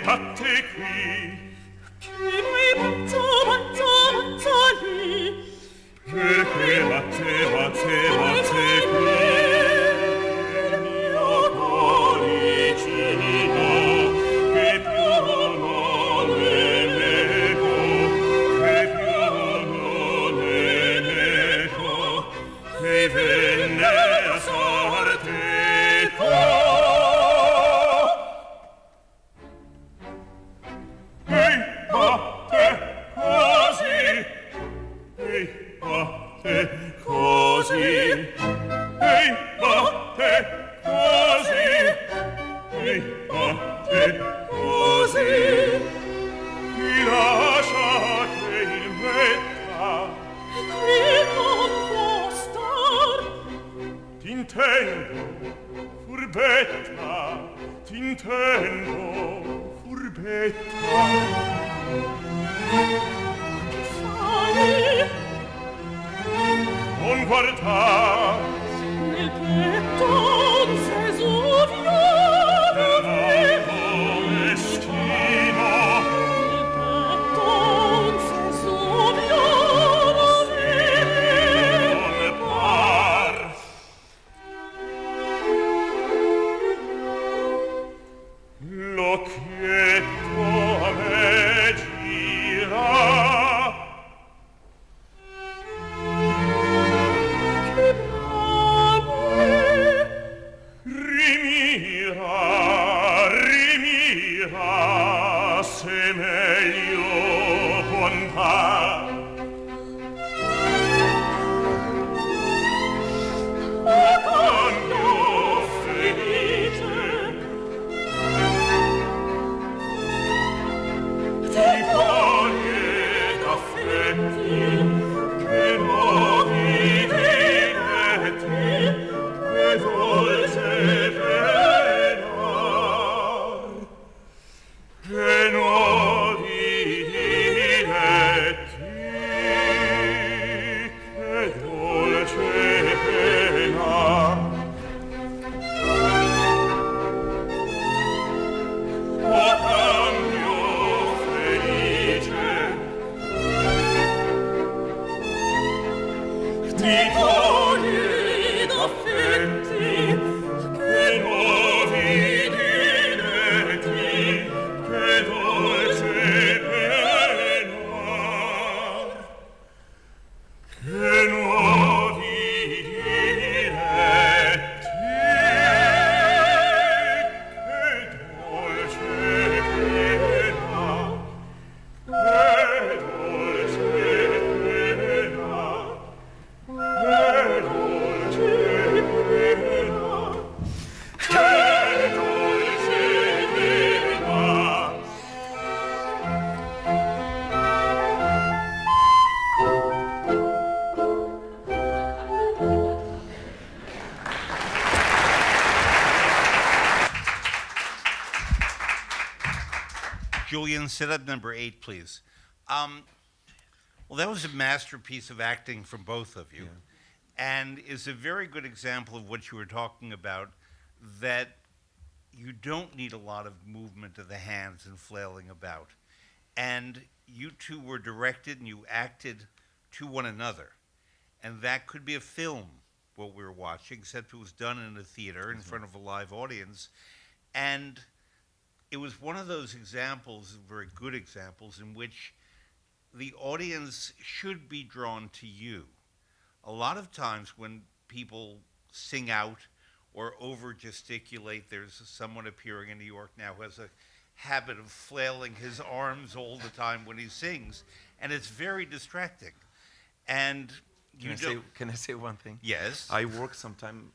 Batte qui, che mai bazza lì, perché batte qui, il mio cuoricino, che più non ne nego, che venne a sorte notte così mi lascia che il metta qui non può star. T'intendo, furbetta, t'intendo, furbetta. Che fai? Non guardar nel petto un Vesuvio d'avevo meschino. Nel petto un Vesuvio d'avevo non par. L'occhietto a me gira. Rimira, se meglio buon par. O cambio felice di cuori ed affetti che nuovi diletti e dolce che nuovi diletti, che dolce pena. O cambio felice di cuori ed affetti, che nuovi diletti, che dolce pena, che nuovi diletti, che dolce pena, che dolce pena, che dolce pena, che dolce pena. Julian, set up number 8, please. Well, that was a masterpiece of acting from both of you, and is a very good example of what you were talking about, that you don't need a lot of movement of the hands and flailing about. And you two were directed and you acted to one another. And that could be a film, what we were watching, except it was done in a theater in front of a live audience. And it was one of those examples, very good examples, in which the audience should be drawn to you. A lot of times when people sing out or over gesticulate, there's someone appearing in New York now who has a habit of flailing his arms all the time when he sings, and it's very distracting. And Can I say one thing? Yes. I worked sometime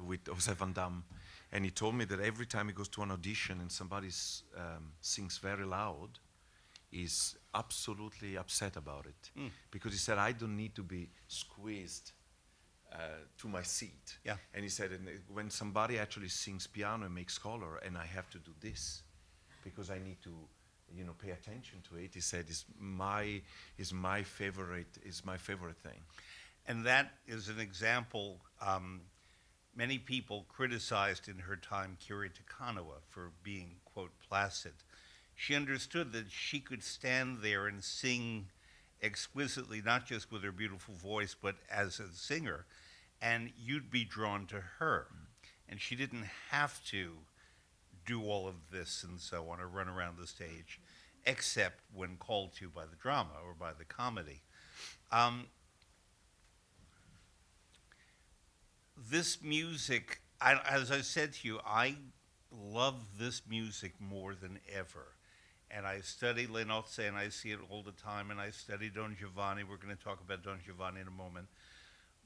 with Josef Van Damme, and he told me that every time he goes to an audition and somebody sings very loud, he's absolutely upset about it. Because he said, I don't need to be squeezed to my seat. Yeah. And he said, when somebody actually sings piano and makes color, and I have to do this, because I need to, pay attention to it. He said, is my favorite thing. And that is an example. Many people criticized in her time Kiri Takanawa for being, quote, placid. She understood that she could stand there and sing exquisitely, not just with her beautiful voice, but as a singer, and you'd be drawn to her. And she didn't have to do all of this and so on, or run around the stage, except when called to by the drama or by the comedy. This music, as I said to you, I love this music more than ever. And I study Le Nozze, and I see it all the time, and I study Don Giovanni. We're going to talk about Don Giovanni in a moment.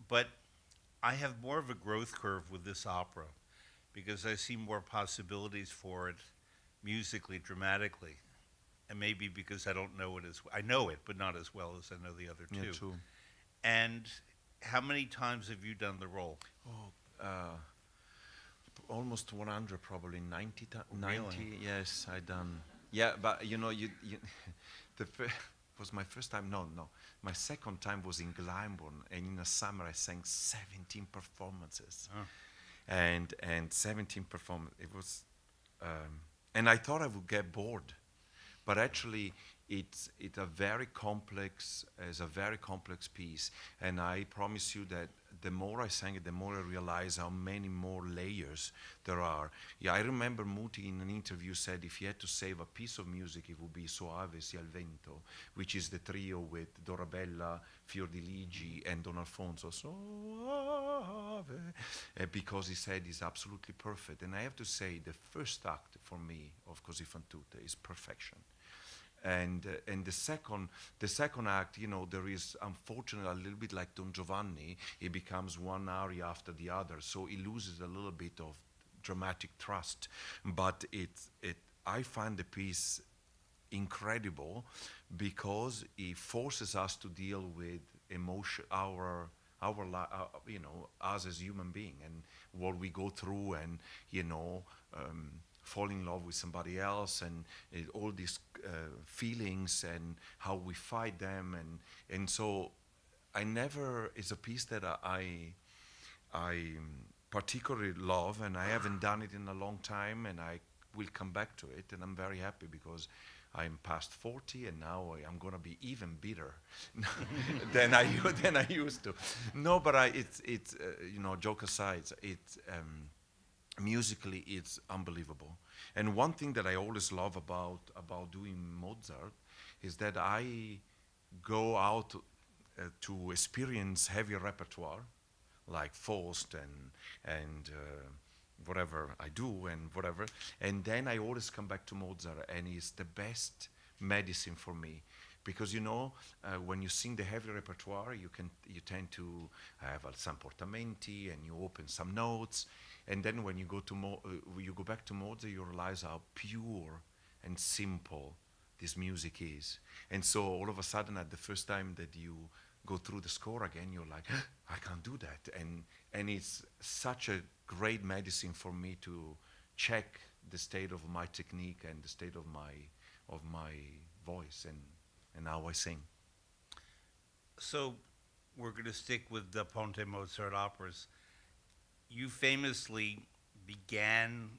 But I have more of a growth curve with this opera, because I see more possibilities for it musically, dramatically. And maybe because I don't know it I know it, but not as well as I know the other two. Yeah, true. And how many times have you done the role? Almost 100, probably 90. Really? 90, yes, I done. Yeah, but you was my first time. No. My second time was in Glyndebourne, and in the summer I sang 17 performances, and 17 performances. It was, and I thought I would get bored, but actually it's a very complex piece, and I promise you that the more I sang it, the more I realized how many more layers there are. Yeah, I remember Muti in an interview said if he had to save a piece of music, it would be Soave sia il vento, which is the trio with Dorabella, Fiordiligi, and Don Alfonso. Soave, because he said it's absolutely perfect. And I have to say, the first act for me of Così fan tutte is perfection. And the second act, there is unfortunately a little bit like Don Giovanni. It becomes one aria after the other, so it loses a little bit of dramatic thrust. But I find the piece incredible because it forces us to deal with emotion, us as human being, and what we go through, and fall in love with somebody else, and all these feelings, and how we fight them, and so it's a piece that I particularly love, and I haven't done it in a long time, and I will come back to it, and I'm very happy because I'm past 40, and now I'm gonna be even bitter than I used to. No, but it's joke aside, musically, it's unbelievable. And one thing that I always love about doing Mozart is that I go out to experience heavy repertoire, like Faust and whatever I do and whatever, and then I always come back to Mozart, and it's the best medicine for me. Because when you sing the heavy repertoire, you tend to have some portamenti, and you open some notes, and then when you go back to Mozart, you realize how pure and simple this music is. And so all of a sudden, at the first time that you go through the score again, you're like, I can't do that, and it's such a great medicine for me to check the state of my technique and the state of my voice and how I sing. So we're going to stick with the Ponte Mozart operas. You famously began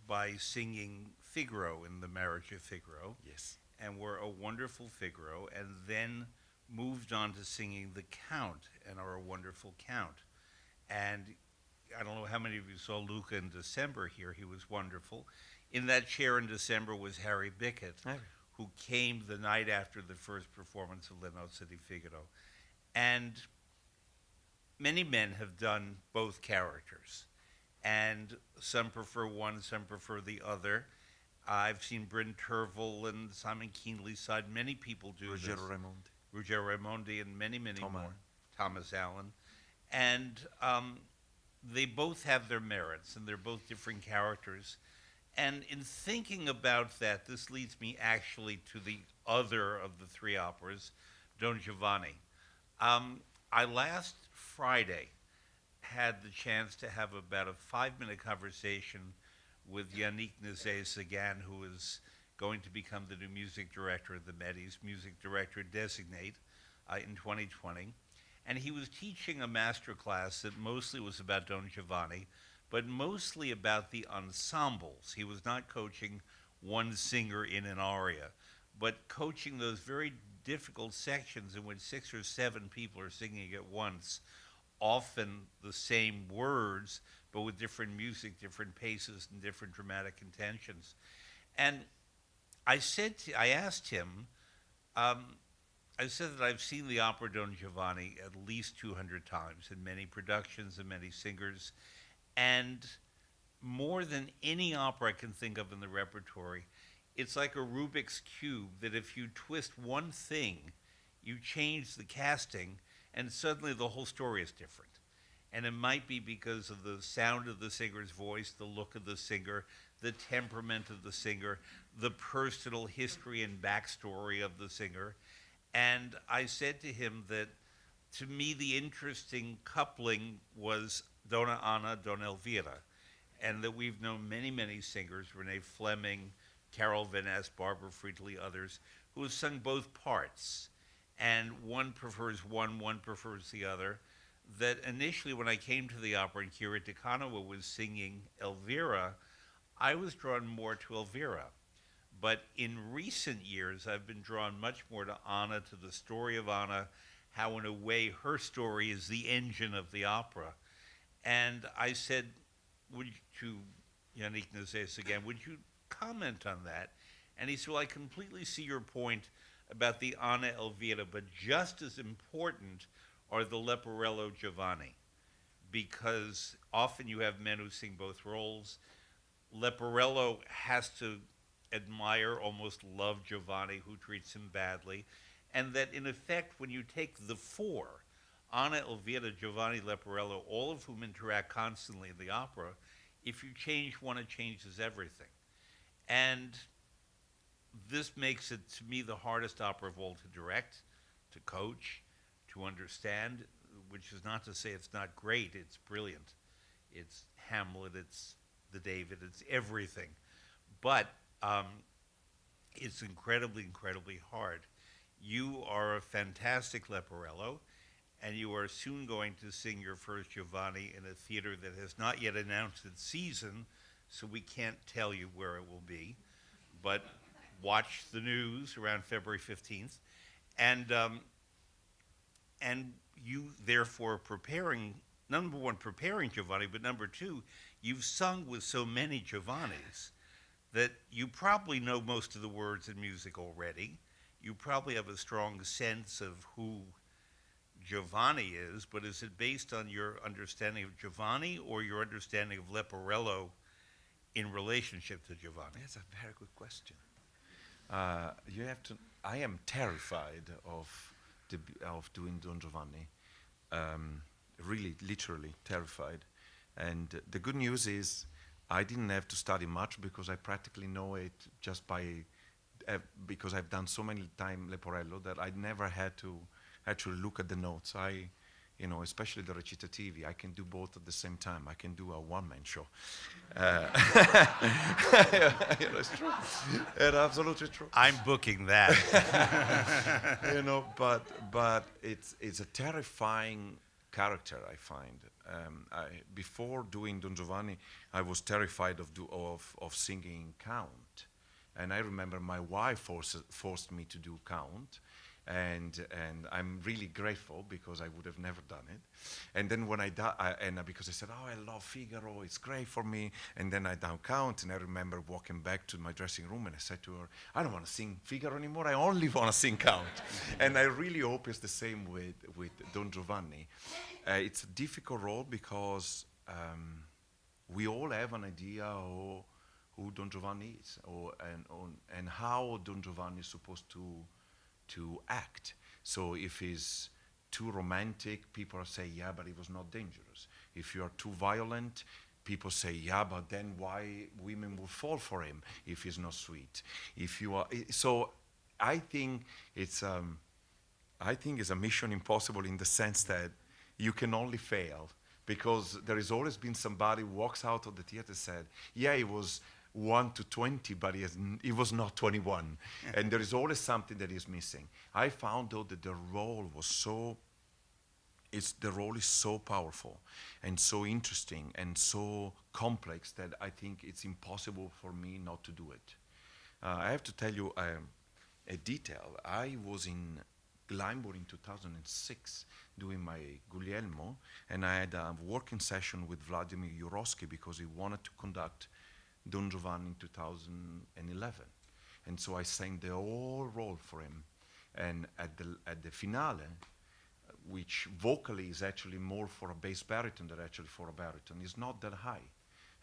by singing Figaro in The Marriage of Figaro. Yes. And were a wonderful Figaro, and then moved on to singing The Count and are a wonderful Count. And I don't know how many of you saw Luca in December here. He was wonderful. In that chair in December was Harry Bickett, who came the night after the first performance of Le Nozze di Figaro. And many men have done both characters, and some prefer one, some prefer the other. I've seen Bryn Tervel and Simon Keenley's side. Many people do this. Ruggero Raimondi and many more. Thomas Allen. And they both have their merits, and they're both different characters. And in thinking about that, this leads me actually to the other of the three operas, Don Giovanni. I last Friday had the chance to have about a 5-minute conversation with Yannick Nézet-Séguin, who is going to become the new music director of the Medi's, music director designate in 2020. And he was teaching a master class that mostly was about Don Giovanni, but mostly about the ensembles. He was not coaching one singer in an aria, but coaching those very difficult sections in which 6 or 7 people are singing at once, often the same words, but with different music, different paces, and different dramatic intentions. And I asked him, I said that I've seen the opera Don Giovanni at least 200 times in many productions and many singers, and more than any opera I can think of in the repertory, it's like a Rubik's Cube that if you twist one thing, you change the casting, and suddenly the whole story is different. And it might be because of the sound of the singer's voice, the look of the singer, the temperament of the singer, the personal history and backstory of the singer. And I said to him that, to me, the interesting coupling was Donna Anna, Donna Elvira, and that we've known many, many singers, Renee Fleming, Carol Van Ness, Barbara Friedli, others, who have sung both parts. And one prefers one prefers the other. That initially, when I came to the opera and Kira Tikhanova was singing Elvira, I was drawn more to Elvira. But in recent years, I've been drawn much more to Anna, to the story of Anna, how in a way her story is the engine of the opera. And I said, would you, to Yannick Nozze again, would you comment on that? And he said, well, I completely see your point about the Anna Elvira, but just as important are the Leporello Giovanni, because often you have men who sing both roles. Leporello has to admire, almost love Giovanni, who treats him badly, and that in effect, when you take the four, Anna, Elvira, Giovanni, Leporello, all of whom interact constantly in the opera, if you change one, it changes everything. And this makes it, to me, the hardest opera of all to direct, to coach, to understand, which is not to say it's not great, it's brilliant. It's Hamlet, it's the David, it's everything. But it's incredibly, incredibly hard. You are a fantastic Leporello, and you are soon going to sing your first Giovanni in a theater that has not yet announced its season, so we can't tell you where it will be. But watch the news around February 15th. And you, therefore, preparing, number one, preparing Giovanni, but number two, you've sung with so many Giovannis that you probably know most of the words in music already. You probably have a strong sense of who Giovanni is, but is it based on your understanding of Giovanni or your understanding of Leporello in relationship to Giovanni? That's a very good question. You have to. I am terrified of doing Don Giovanni. Really, literally terrified. And the good news is, I didn't have to study much because I practically know it just by because I've done so many times Leporello that I never had to actually look at the notes. Especially the recitativi, I can do both at the same time. I can do a one-man show. It's true. It's absolutely true. I'm booking that. But it's a terrifying character, I find. Before doing Don Giovanni, I was terrified of singing Count. And I remember my wife forced me to do Count. And I'm really grateful because I would have never done it. And then when because I said, oh, I love Figaro, it's great for me. And then I done Count, and I remember walking back to my dressing room, and I said to her, I don't want to sing Figaro anymore. I only want to sing Count. And I really hope it's the same with Don Giovanni. It's a difficult role because we all have an idea of who Don Giovanni is, and how Don Giovanni is supposed to act. So if he's too romantic, people say, yeah, but he was not dangerous. If you are too violent, people say, yeah, but then why women will fall for him if he's not sweet? If you are, so I think it's a mission impossible in the sense that you can only fail because there has always been somebody who walks out of the theater and said, yeah, he was 1 to 20, but he was not 21. And there is always something that is missing. I found, though, that the role was the role is so powerful and so interesting and so complex that I think it's impossible for me not to do it. I have to tell you a detail. I was in Glyndebourne in 2006 doing my Guglielmo, and I had a working session with Vladimir Jurowski because he wanted to conduct Don Giovanni in 2011, and so I sang the whole role for him. And at the finale, which vocally is actually more for a bass baritone than actually for a baritone, is not that high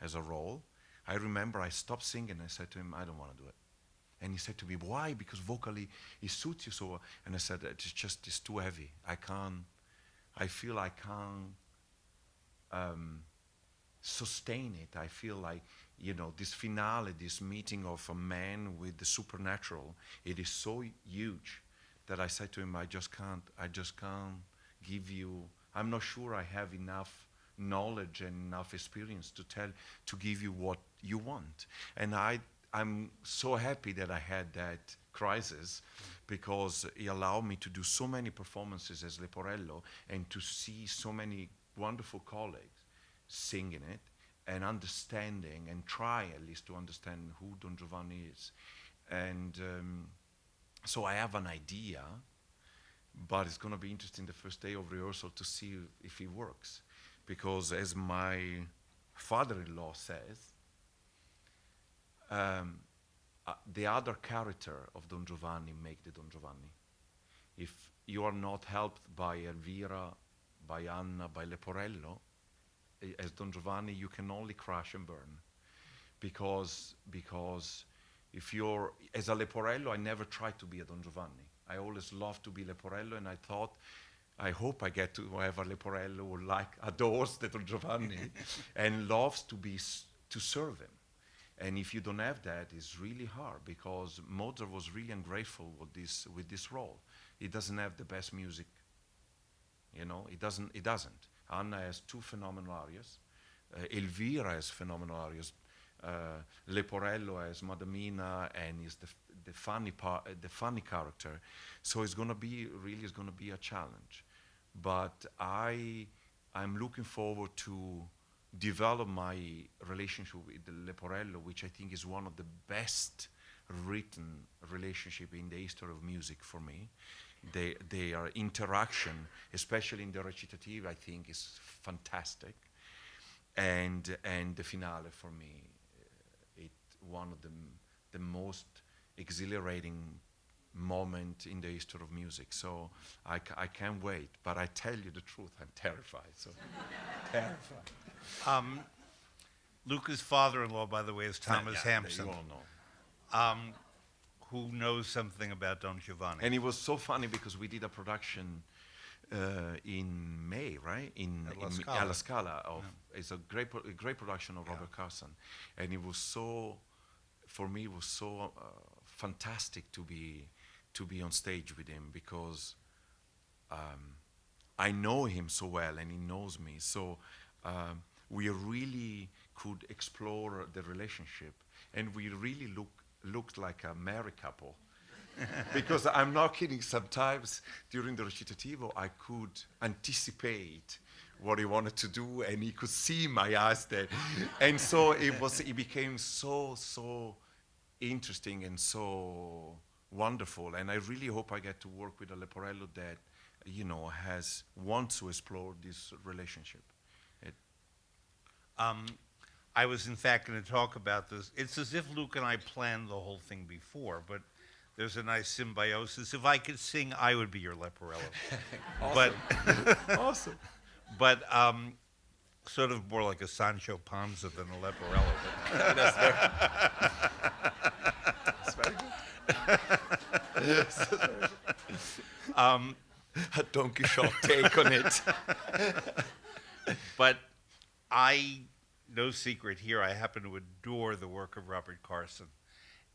as a role. I remember I stopped singing and I said to him, I don't want to do it. And he said to me, why? Because vocally it suits you so. And I said, it's too heavy. I feel I can't sustain it. I feel like, this finale, this meeting of a man with the supernatural, it is so huge that I said to him, I just can't give you, I'm not sure I have enough knowledge and enough experience to give you what you want. And I'm so happy that I had that crisis, because it allowed me to do so many performances as Leporello and to see so many wonderful colleagues singing it and understanding, and try at least to understand who Don Giovanni is. And so I have an idea, but it's going to be interesting the first day of rehearsal to see if it works. Because as my father-in-law says, the other character of Don Giovanni make the Don Giovanni. If you are not helped by Elvira, by Anna, by Leporello, as Don Giovanni, you can only crash and burn. Because if you're, as a Leporello, I never tried to be a Don Giovanni. I always loved to be Leporello, and I thought, I hope I get to have a Leporello who adores the Don Giovanni and loves to serve him. And if you don't have that, it's really hard, because Mozart was really ungrateful with this role. He doesn't have the best music, it doesn't. Anna has two phenomenal arias. Elvira has phenomenal arias. Leporello has Madamina and is the funny character. So it's going to be a challenge. But I'm looking forward to develop my relationship with Leporello, which I think is one of the best written relationship in the history of music for me. Their interaction, especially in the recitative, I think is fantastic. And the finale for me, it one of the most exhilarating moment in the history of music. So I can't wait. But I tell you the truth, I'm terrified. So terrified. Luca's father-in-law, by the way, is Thomas Hampson. You all know. Who knows something about Don Giovanni. And it was so funny because we did a production in May, right? At La Scala. It's a great production of Robert Carson. And it was so, for me, it was so fantastic to be on stage with him, because I know him so well and he knows me. So we really could explore the relationship, and we really looked like a married couple. Because I'm not kidding, sometimes during the recitativo I could anticipate what he wanted to do, and he could see my eyes there. And so it became so interesting and so wonderful. And I really hope I get to work with a Leporello that, wants to explore this relationship. I was in fact going to talk about this. It's as if Luke and I planned the whole thing before, but there's a nice symbiosis. If I could sing, I would be your Leporello. Awesome. But Awesome. But sort of more like a Sancho Panza than a Leporello. That's very good. Yes. A Don Quixote take on it. But no secret here, I happen to adore the work of Robert Carson.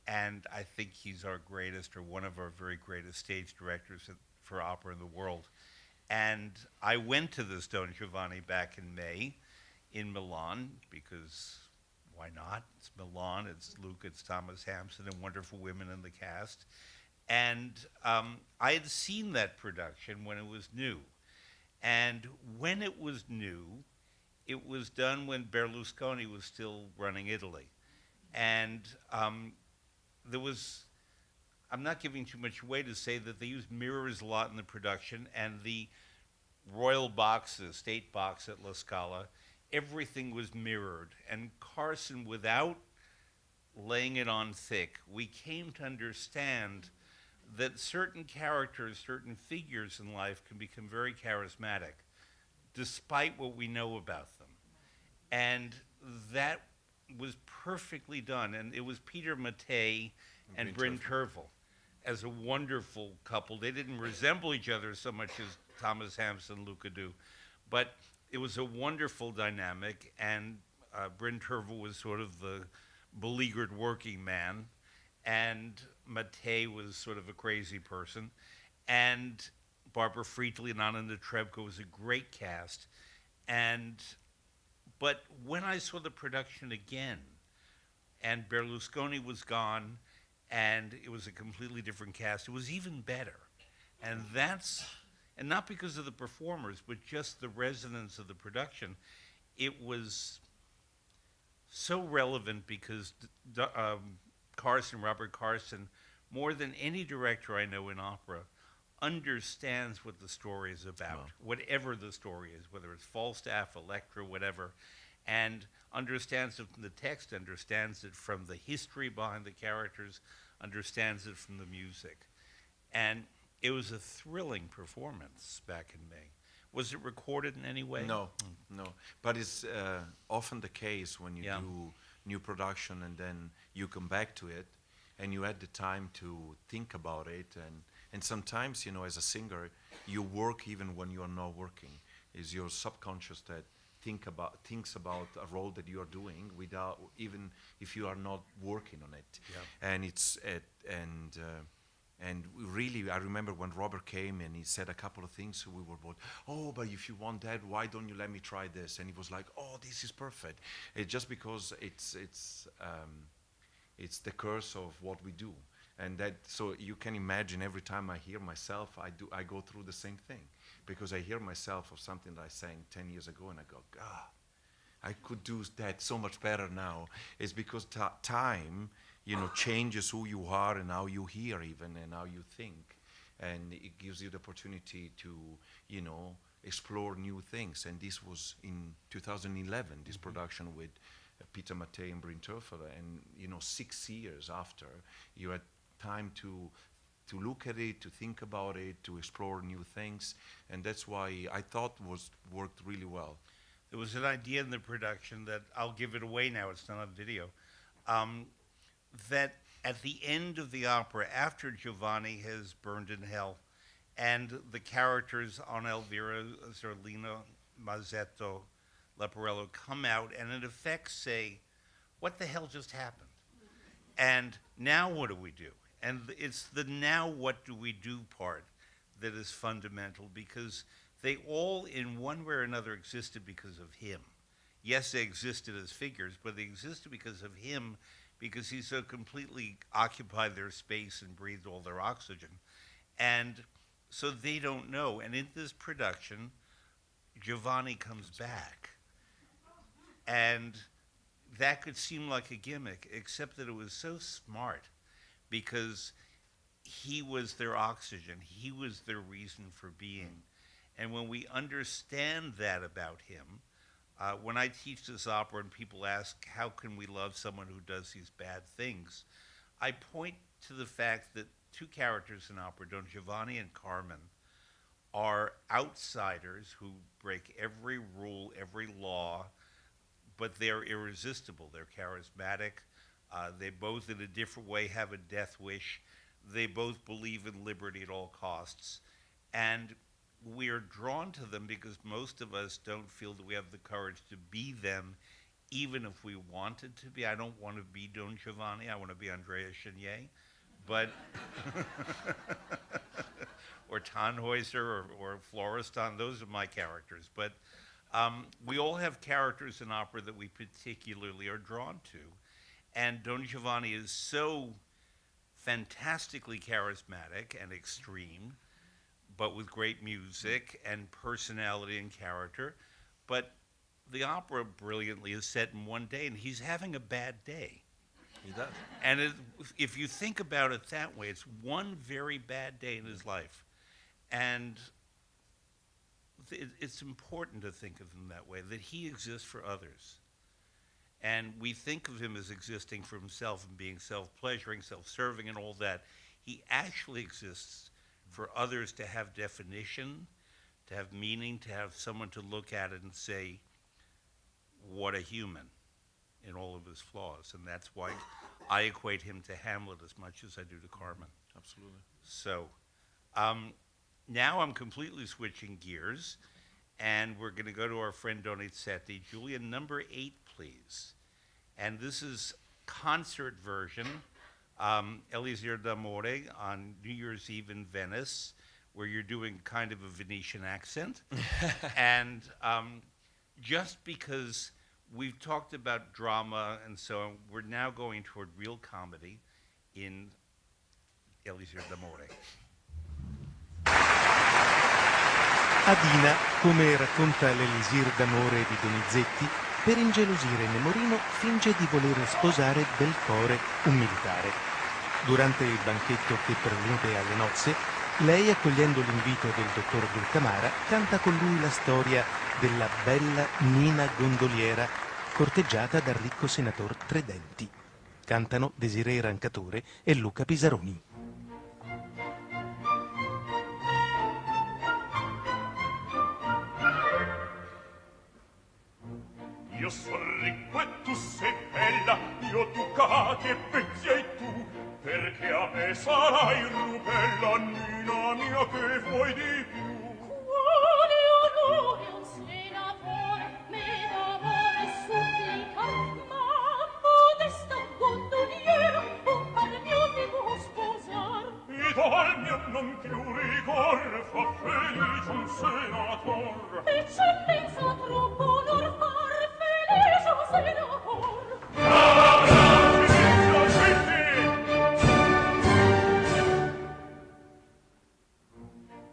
And I think he's our greatest, or one of our very greatest stage directors for opera in the world. And I went to this Don Giovanni back in May in Milan, because why not? It's Milan, it's Luke, it's Thomas Hampson, and wonderful women in the cast. And I had seen that production when it was new. And when it was new, it was done when Berlusconi was still running Italy. And there was, I'm not giving too much away to say that they used mirrors a lot in the production, and the royal boxes, state box at La Scala, everything was mirrored. And Carson, without laying it on thick, we came to understand that certain characters, certain figures in life can become very charismatic, despite what we know about them. And that was perfectly done. And it was Peter Mattei and Bryn Terfel as a wonderful couple. They didn't resemble each other so much as Thomas Hampson and Luca do, but it was a wonderful dynamic, and Bryn Tervel was sort of the beleaguered working man, and Matei was sort of a crazy person, and Barbara Friedli and Anna Netrebko was a great cast. But when I saw the production again, and Berlusconi was gone, and it was a completely different cast, it was even better. And not because of the performers, but just the resonance of the production. It was so relevant because Robert Carson, more than any director I know in opera, understands what the story is about, whatever the story is, whether it's Falstaff, Electra, whatever, and understands it from the text, understands it from the history behind the characters, understands it from the music. And it was a thrilling performance back in May. Was it recorded in any way? No, no. But it's often the case when you do new production and then you come back to it and you had the time to think about it. And sometimes, you know, as a singer, you work even when you are not working. It's your subconscious that thinks about a role that you are doing without, even if you are not working on it. Yeah. And really, I remember when Robert came and he said a couple of things, we were both, oh, but if you want that, why don't you let me try this? And he was like, oh, this is perfect. It's just because it's the curse of what we do. And that, so you can imagine every time I hear myself, I go through the same thing. Because I hear myself of something that I sang 10 years ago and I go, God, I could do that so much better now. It's because time, you know, changes who you are and how you hear even and how you think. And it gives you the opportunity to, you know, explore new things. And this was in 2011, this production with Peter Mattei and Bryn Tervel. And, you know, 6 years after, you had time to look at it, to think about it, to explore new things. And that's why I thought worked really well. There was an idea in the production that, I'll give it away now, it's not on video, that at the end of the opera, after Giovanni has burned in hell, and the characters on Elvira, Zerlina, Mazzetto, Leporello come out and in effect say, what the hell just happened? And now what do we do? And it's the now what do we do part that is fundamental, because they all in one way or another existed because of him. Yes, they existed as figures, but they existed because of him, because he so completely occupied their space and breathed all their oxygen. And so they don't know. And in this production, Giovanni comes back. And that could seem like a gimmick, except that it was so smart, because he was their oxygen. He was their reason for being. And when we understand that about him, when I teach this opera and people ask, how can we love someone who does these bad things? I point to the fact that two characters in opera, Don Giovanni and Carmen, are outsiders who break every rule, every law, but they're irresistible. They're charismatic. They both, in a different way, have a death wish. They both believe in liberty at all costs. And we're drawn to them because most of us don't feel that we have the courage to be them, even if we wanted to be. I don't want to be Don Giovanni. I want to be Andrea Chenier. But or Tannhäuser or Florestan, those are my characters. But we all have characters in opera that we particularly are drawn to. And Don Giovanni is so fantastically charismatic and extreme, but with great music and personality and character. But the opera brilliantly is set in one day, and he's having a bad day. He does. And if you think about it that way, it's one very bad day in his life. And it's important to think of him that way, that he exists for others. And we think of him as existing for himself and being self-pleasuring, self-serving, and all that. He actually exists for others to have definition, to have meaning, to have someone to look at it and say, what a human in all of his flaws. And that's why I equate him to Hamlet as much as I do to Carmen. Absolutely. So now I'm completely switching gears, And we're going to go to our friend Donizetti. Julia, number 8, please. And this is concert version, Elisir d'Amore on New Year's Eve in Venice, where you're doing kind of a Venetian accent. And just because we've talked about drama and so on, we're now going toward real comedy in Elisir d'Amore. Adina, come racconta l'Elisir d'Amore di Donizetti, per ingelosire Nemorino finge di voler sposare Belcore, un militare. Durante il banchetto che prelude alle nozze, lei, accogliendo l'invito del dottor Dulcamara, canta con lui la storia della bella Nina gondoliera, corteggiata dal ricco senator Tredenti. Cantano Desirée Rancatore e Luca Pisaroni. Io son ricco e tu sei bella, io ducati e pezzi hai tu, perché a me sarai rubella, Nina mia, che vuoi di più? Quale onore un senatore me d'amore supplica, ma modesta gondoliera un par mio mi può sposar. Ed al mio non più rigor fa felice un senator. Eccellenza troppo onor far felice un senator.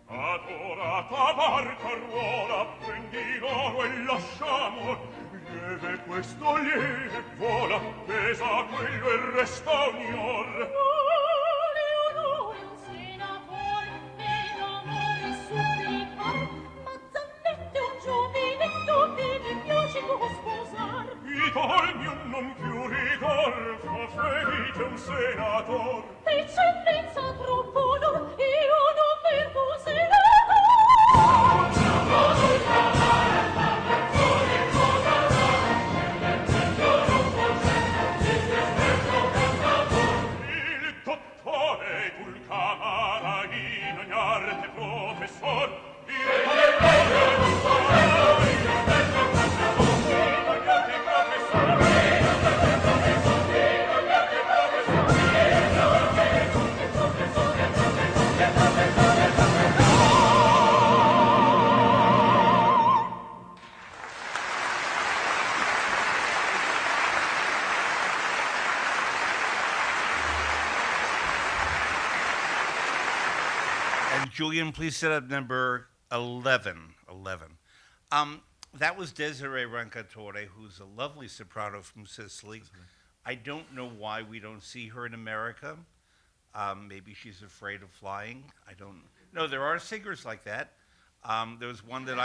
Adorata barca ruola, prendi l'oro e lasciamo, lieve questo lieve vola, pesa quello e resta ognor. Quale onore un senatore me d'amore supplica, ma Zannette un giovinetto che mi piace può sposar. Al mio non più rigor fa felice un senator. Eccellenza troppo onor io non perdo senator. Il dottore Dulcamara in ogni arte professor, il dottore Dulcamara in ogni arte professor. Julian, please set up number 11. That was Desiree Rancatore, who's a lovely soprano from Sicily. I don't know why we don't see her in America. Maybe she's afraid of flying. I don't know. There are singers like that. There was one that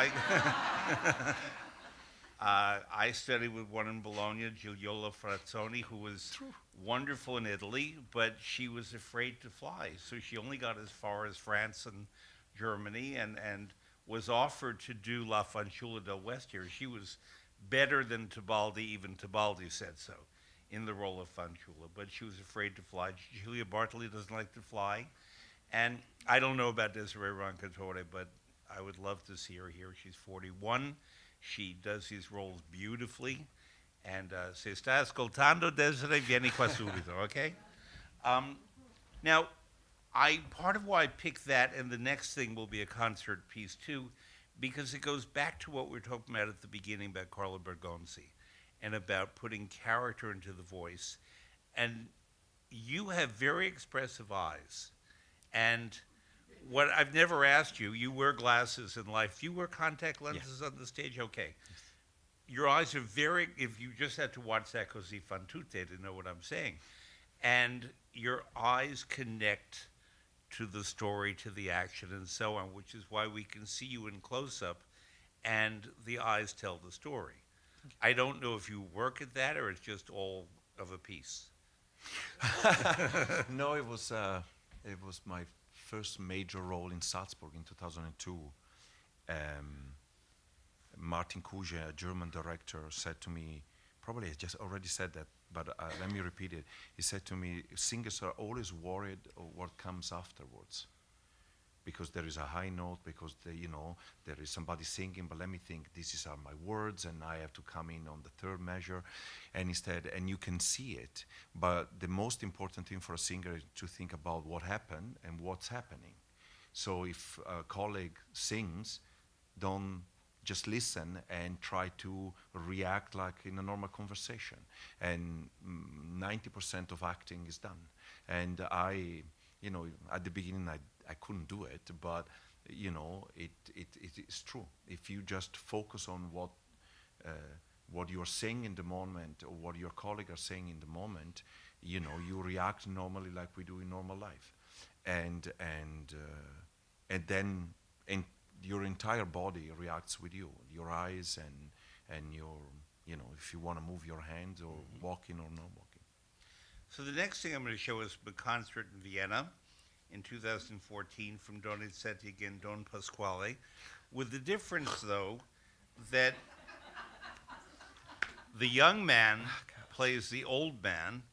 I studied with one in Bologna, Gigliola Frazzoni, who was wonderful in Italy, but she was afraid to fly. So she only got as far as France and Germany and was offered to do La Fanciulla del West here. She was better than Tebaldi, even Tebaldi said so, in the role of Fanciulla, but she was afraid to fly. Giulia Bartoli doesn't like to fly. And I don't know about Desiree Rancatore, but I would love to see her here. She's 41. She does these roles beautifully. And se sta ascoltando, Desiree, vieni qua subito, okay? Now, part of why I picked that, and the next thing will be a concert piece too, because it goes back to what we were talking about at the beginning about Carlo Bergonzi and about putting character into the voice. And you have very expressive eyes. And what I've never asked you, you wear glasses in life. Do you wear contact lenses on the stage? Okay. Yes. Your eyes are very, if you just had to watch that così fan tutte to know what I'm saying. And your eyes connect to the story, to the action, and so on, which is why we can see you in close-up, and the eyes tell the story. I don't know if you work at that or it's just all of a piece. No, it was my first major role in Salzburg in 2002. Martin Kuge, a German director, said to me, probably I just already said that, but let me repeat it. He said to me, singers are always worried of what comes afterwards. because there is a high note, because there is somebody singing, but let me think, these are my words, and I have to come in on the third measure, and you can see it. But the most important thing for a singer is to think about what happened and what's happening. So if a colleague sings, don't just listen and try to react like in a normal conversation. And 90% of acting is done. And at the beginning I couldn't do it, but it is true. If you just focus on what you're saying in the moment, or what your colleagues are saying in the moment, you react normally like we do in normal life. And then your entire body reacts with you, your eyes and your, if you want to move your hands or walking or not walking. So the next thing I'm going to show is a concert in Vienna in 2014 from Donizetti and Don Pasquale, with the difference, though, that the young man plays the old man,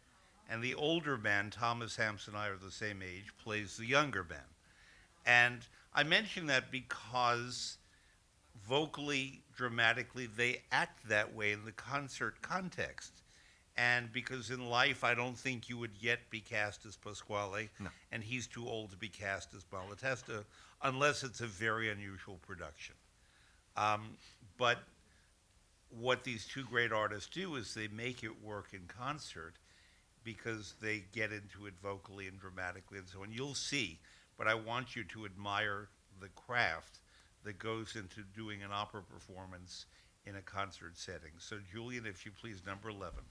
and the older man, Thomas Hampson and I are the same age, plays the younger man. And I mention that because vocally, dramatically, they act that way in the concert context. And because in life, I don't think you would yet be cast as Pasquale, No. and he's too old to be cast as Malatesta, unless it's a very unusual production. But what these two great artists do is they make it work in concert because they get into it vocally and dramatically and so on. You'll see, but I want you to admire the craft that goes into doing an opera performance in a concert setting. So Julian, if you please, number 11.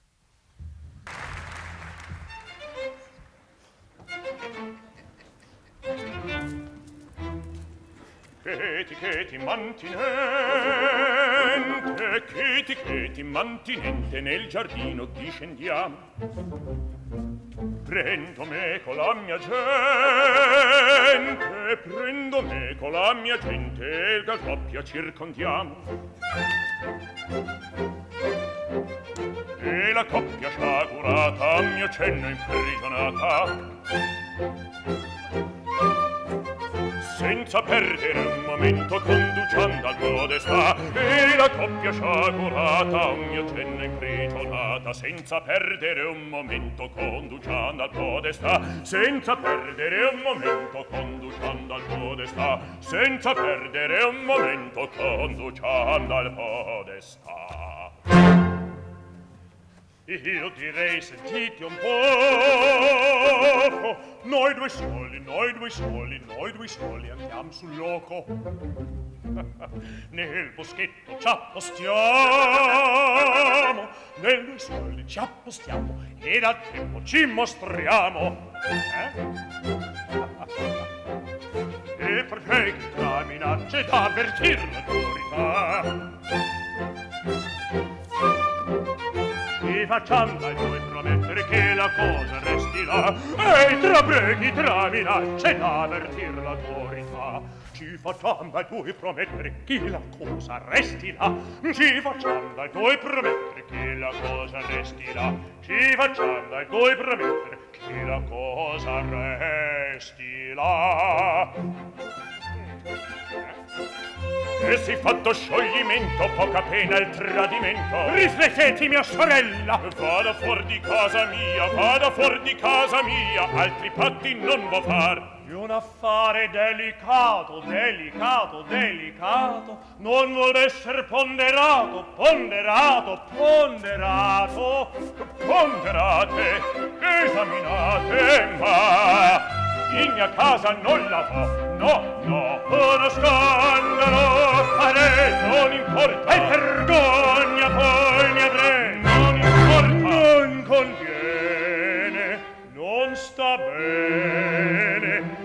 Cheti mantinente nel giardino discendiamo. Prendo me con la mia gente e il galloppia circondiamo. E la coppia sciagurata a mio cenno imprigionata, senza perdere un momento conduciando al podestà. E la coppia sciagurata a mio cenno imprigionata, senza perdere un momento conduciando al podestà, senza perdere un momento conduciando al podestà, senza perdere un momento conduciando al podestà. Io direi sentite un poco, noi due soli andiamo sul loco. Nel boschetto ci appostiamo, nel due soli ci appostiamo e dal tempo ci mostriamo. E perché tra minacce da avvertir l'autorità, ci facciamo ai due promettere che la cosa resti là, e tra preghi, tra minacce da avvertir l'autorità. Ci facciamo ai due promettere che la cosa resti là, ci facciamo ai due promettere che la cosa resti là, ci facciamo ai due promettere che la cosa resti là. E si fatto scioglimento, poca pena il tradimento. Rifletteti, mia sorella. Vada fuor di casa mia, altri patti non vo far. Di un affare delicato, non vuol esser ponderato, ponderate, esaminate, ma in mia casa non la vo. No, uno scandalo farei, non importa, e vergogna poi ne avrei, non importa, non conviene, non sta bene,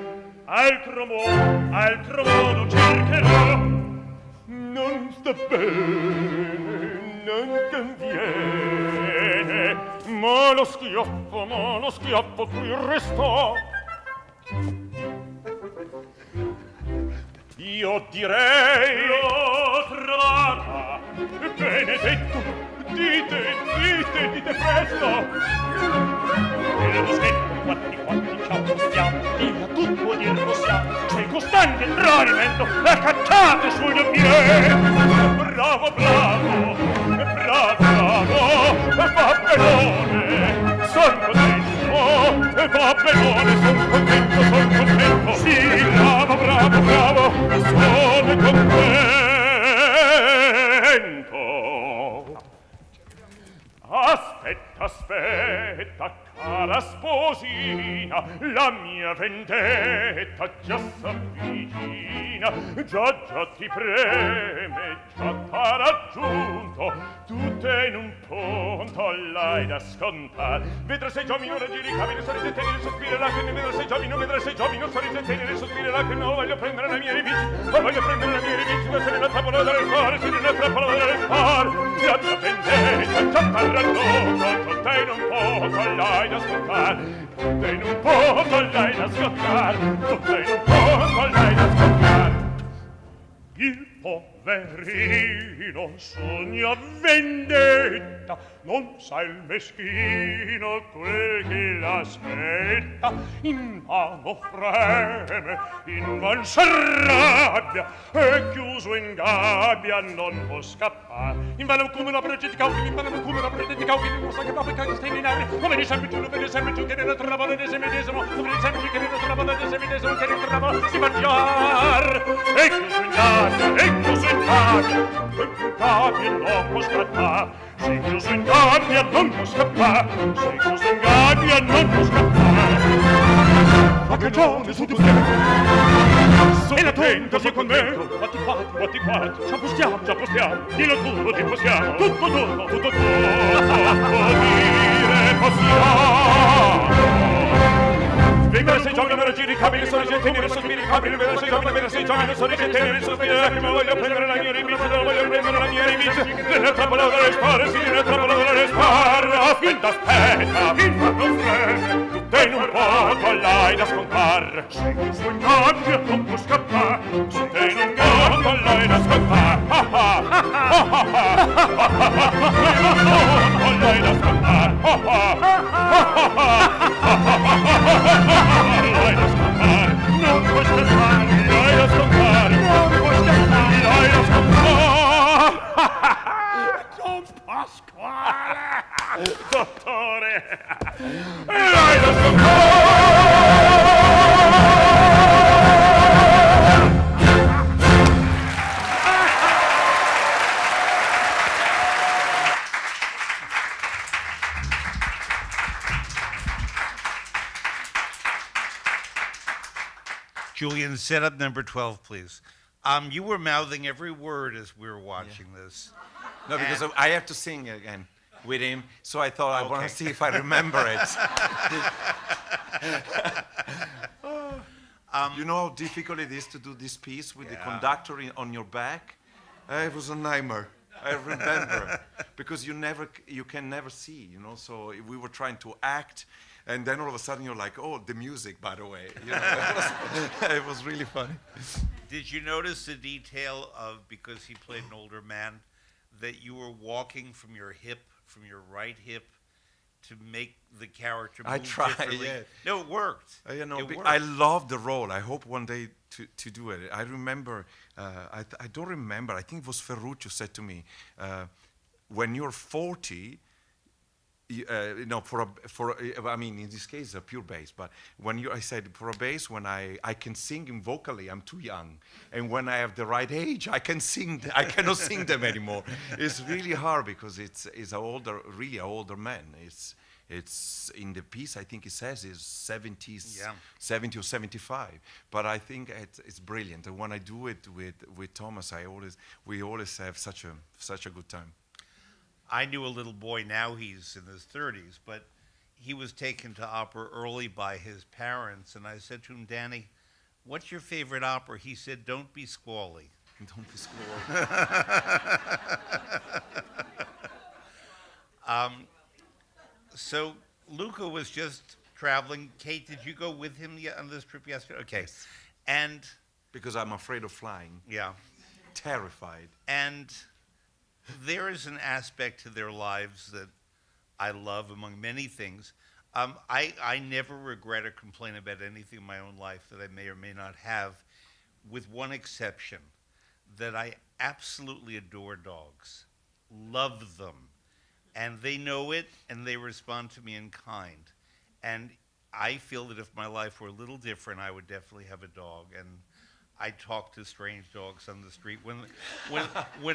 altro modo cercherò, non sta bene, non conviene, ma lo schiaffo qui restò. Io direi lo trovarà, Benedetto, dite presto. E lo boschetto, quanti ci appostiamo, dilla tutto dir possiamo, sei costante sguardo e cacciate sui due piedi. Bravo, bravo, bravo, va benone, son contento, va benone, son contento, son contento. Sì, bravo, bravo, bravo, sono contento. Aspetta, aspetta, cara sposina, la mia vendetta già s'avvicina, già ti preme, già t'ha raggiunto, tutte in un punto l'hai da scontar. Vedrai se giovani ora giri cabine, sorrisi e tenere sospire lacrime, vedrai se giovani, sorrisi e tenere sospire lacrime, oh voglio prendere la mia rivincita, oh voglio prendere la mia rivincita, se nella trappola da restare, se nella trappola da restare, la mia vendetta già t'ha raggiunto, tutta in un punto l'hai da scontar, tutta in un punto l'hai da scontar, tutta in un punto l'hai da scontar. Il poverino sogna vendetta, non sa il meschino quel che l'aspetta, in mano freme, in man s'arrabbia, e chiuso in gabbia non può scappare. In vano come una progetti cauchi, in vano come una progetti cauchi, non sa che fabbrica che stai in aria, come ne sempre giù, che nella travola di se medesimo, come ne sempre giù, che nella travola di se medesimo, che nella travola si mangiar, e chiuso in gabbia, e chiuso in gabbia, non può scappare. Sei chiuso in gabbia, non può scappare. Sei chiuso in gabbia, non può scappare. Ma cagione su di te. E la tonta sia contento. Batti quattro, ci appostiamo. Dillo tutto, ti possiamo. Tutto dire possiamo. Vedere se giovani non giri cabili, sorgenti nere sospiri cabili, vedere se giovani sorgenti nere sospiri lacrime, voglio prendere la mia rivincita, voglio prendere la mia rivincita, nella trappola da restare, sì, nella trappola da restare, aspetta, il fatto freme, tutte in un poco l'hai da scontar, sei chiuso in gabbia, non può scappare, tutte in un poco l'hai da scontar, l'hai da scontar, l'hai da scontare, non puoi scappare, l'hai da scontare, non puoi scappare, l'hai da scontare. Don Pasquale, dottore, l'hai da scontare. Julian, set up number 12, please. You were mouthing every word as we were watching this. No, because I have to sing again with him, so I thought I want to see if I remember it. You know how difficult it is to do this piece with the conductor on your back? It was a nightmare. I remember, because you can never see, you know. So we were trying to act, and then all of a sudden you're like, oh, the music, by the way. You know, it was really funny. Did you notice the detail of, because he played an older man, that you were walking from your right hip, to make the character move differently? Yeah. No, it worked. You know, it worked. I love the role. I hope one day to do it. I remember, I don't remember, I think it was Ferruccio said to me, when you're 40, I mean, in this case, a pure bass, but I said, for a bass, when I can sing vocally, I'm too young. And when I have the right age, I can sing, I cannot sing them anymore. It's really hard because it's really an older man. It's in the piece, I think it says is 70s, 70 or 75. But I think it's brilliant. And when I do it with Thomas, we always have such a good time. I knew a little boy, now he's in his 30s, but he was taken to opera early by his parents, and I said to him, Danny, what's your favorite opera? He said, Don't Be Squally. Don't be squally. So Luca was just traveling. Kate, did you go with him on this trip yesterday? Okay. Yes. And because I'm afraid of flying. Yeah. Terrified. And there is an aspect to their lives that I love, among many things. I never regret or complain about anything in my own life that I may or may not have. with one exception, that I absolutely adore dogs, love them, and they know it, and they respond to me in kind. And I feel that if my life were a little different, I would definitely have a dog. And I talk to strange dogs on the street when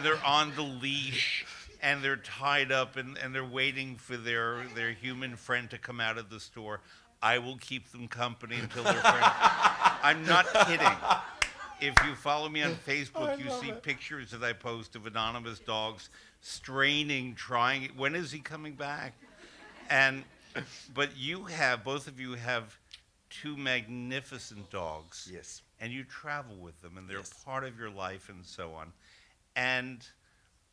they're on the leash and they're tied up and they're waiting for their human friend to come out of the store. I will keep them company until their friend. I'm not kidding. If you follow me on Facebook, you see pictures that I post of anonymous dogs straining, trying. When is he coming back? But both of you have two magnificent dogs. Yes. And you travel with them, and they're part of your life and so on. And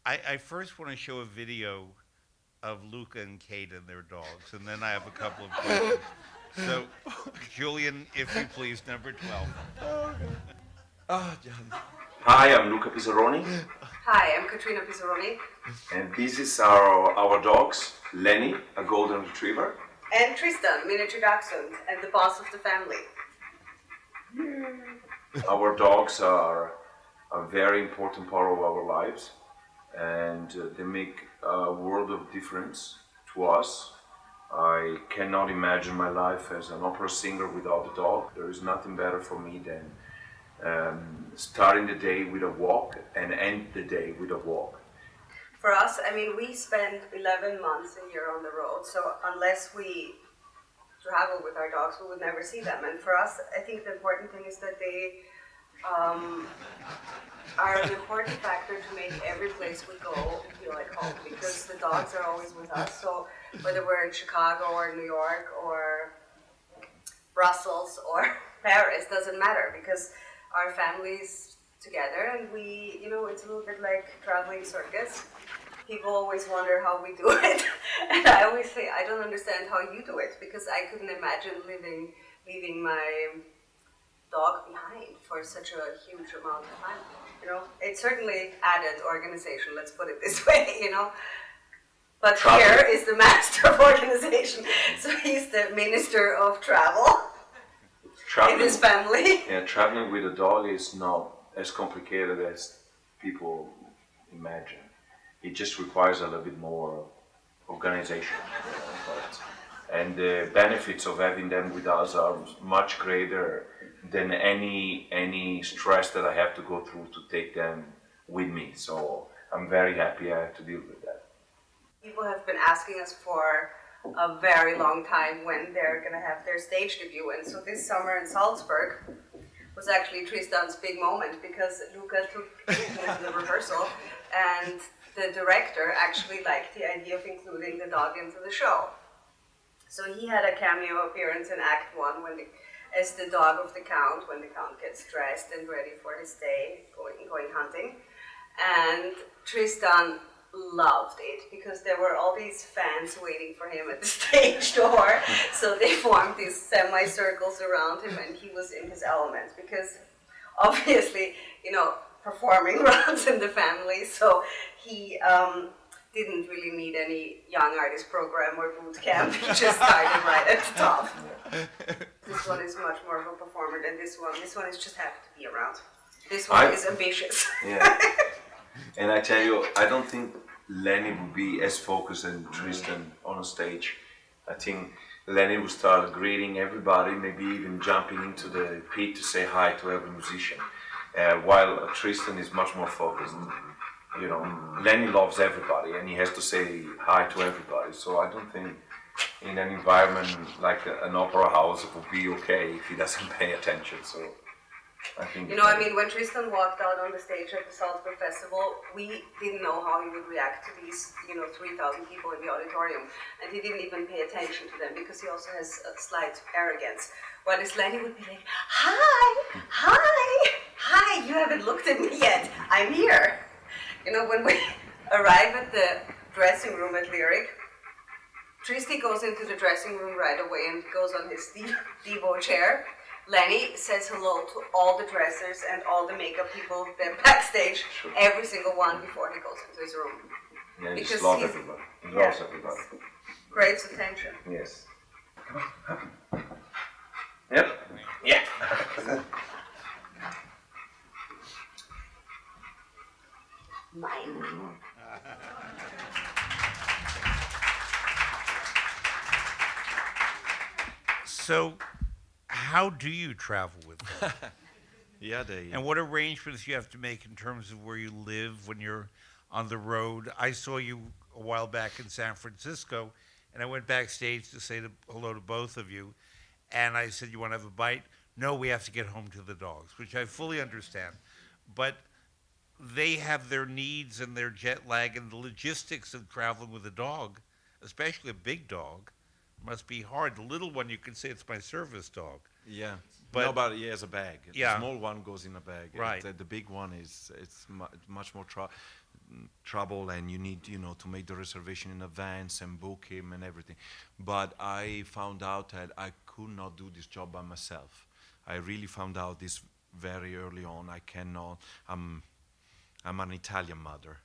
I first want to show a video of Luca and Kate and their dogs, and then I have a couple of questions. So, Julian, if you please, number 12. Hi, I'm Luca Pisaroni. Hi, I'm Katrina Pisaroni. And this is our dogs, Lenny, a golden retriever. And Tristan, miniature dachshund, and the boss of the family. Our dogs are a very important part of our lives, and they make a world of difference to us. I cannot imagine my life as an opera singer without a dog. There is nothing better for me than starting the day with a walk and end the day with a walk. For us, I mean, we spend 11 months a year on the road, so unless we travel with our dogs, we would never see them. And for us, I think the important thing is that they are an important factor to make every place we go feel like home, because the dogs are always with us. So whether we're in Chicago or New York or Brussels or Paris, doesn't matter, because our family's together, and we, it's a little bit like traveling circus. People always wonder how we do it, and I always say, I don't understand how you do it, because I couldn't imagine leaving my dog behind for such a huge amount of time. It's certainly added organization, let's put it this way, But Pierre is the master of organization, so he's the minister of travel in his family. Yeah, traveling with a dog is not as complicated as people imagine. It just requires a little bit more organization. And the benefits of having them with us are much greater than any stress that I have to go through to take them with me. So I'm very happy I have to deal with that. People have been asking us for a very long time when they're going to have their stage debut. And so this summer in Salzburg was actually Tristan's big moment, because Luca took him to the rehearsal, and the director actually liked the idea of including the dog into the show. So he had a cameo appearance in Act 1 as the dog of the Count, when the Count gets dressed and ready for his day, going hunting. And Tristan loved it, because there were all these fans waiting for him at the stage door. So they formed these semicircles around him, and he was in his element, because obviously, performing runs in the family, so he didn't really need any young artist program or boot camp. He just started right at the top. This one is much more of a performer than this one. This one is just happy to be around. This one is ambitious. Yeah. And I tell you, I don't think Lenny would be as focused as Tristan on a stage. I think Lenny would start greeting everybody, maybe even jumping into the pit to say hi to every musician. While Tristan is much more focused. Lenny loves everybody, and he has to say hi to everybody. So I don't think in an environment like an opera house it would be okay if he doesn't pay attention. So I think. When Tristan walked out on the stage at the Salzburg Festival, we didn't know how he would react to these, 3,000 people in the auditorium, and he didn't even pay attention to them, because he also has a slight arrogance. While Lenny would be like, hi, you haven't looked at me yet, I'm here. When we arrive at the dressing room at Lyric, Tristy goes into the dressing room right away and goes on his Devo chair. Lenny says hello to all the dressers and all the makeup people there backstage, every single one, before he goes into his room. Yeah, he just loves everybody. He loves everybody. Craves attention. Yes. Yep. Yeah. So, how do you travel with them? Yeah, And what arrangements you have to make in terms of where you live when you're on the road? I saw you a while back in San Francisco, and I went backstage to say hello to both of you, and I said, "You want to have a bite?" "No, we have to get home to the dogs," which I fully understand. But they have their needs and their jet lag, and the logistics of traveling with a dog, especially a big dog, must be hard. The little one, you can say it's my service dog. Yeah. But no, but he has a bag. Yeah. The small one goes in a bag. Right. The big one is much more trouble, and you need to make the reservation in advance and book him and everything. But I found out that I could not do this job by myself. I really found out this very early on. I cannot. I'm an Italian mother.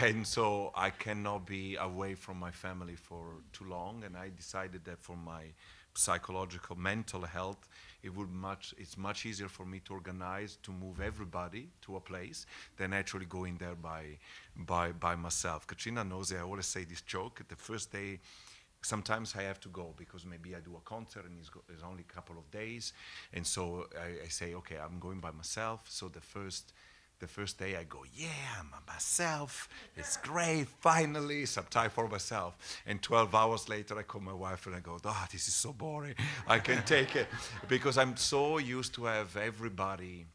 And so I cannot be away from my family for too long, and I decided that for my psychological, mental health, it's much easier for me to organize, to move everybody to a place than actually going there by myself. Katrina knows I always say this joke. The first day, sometimes I have to go because maybe I do a concert and it's only a couple of days, and so I say, okay, I'm going by myself. So the first day I go, yeah, I'm myself, it's great, finally, some time for myself. And 12 hours later I call my wife and I go, this is so boring, I can take it. Because I'm so used to have everybody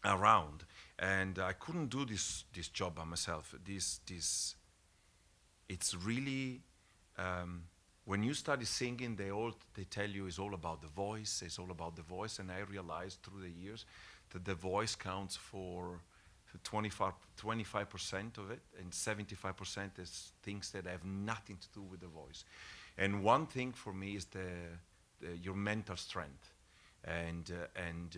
around, and I couldn't do this job by myself. It's really, when you study singing, they tell you it's all about the voice, and I realized through the years that the voice counts for 25% of it, and 75% is things that have nothing to do with the voice. And one thing for me is your mental strength. And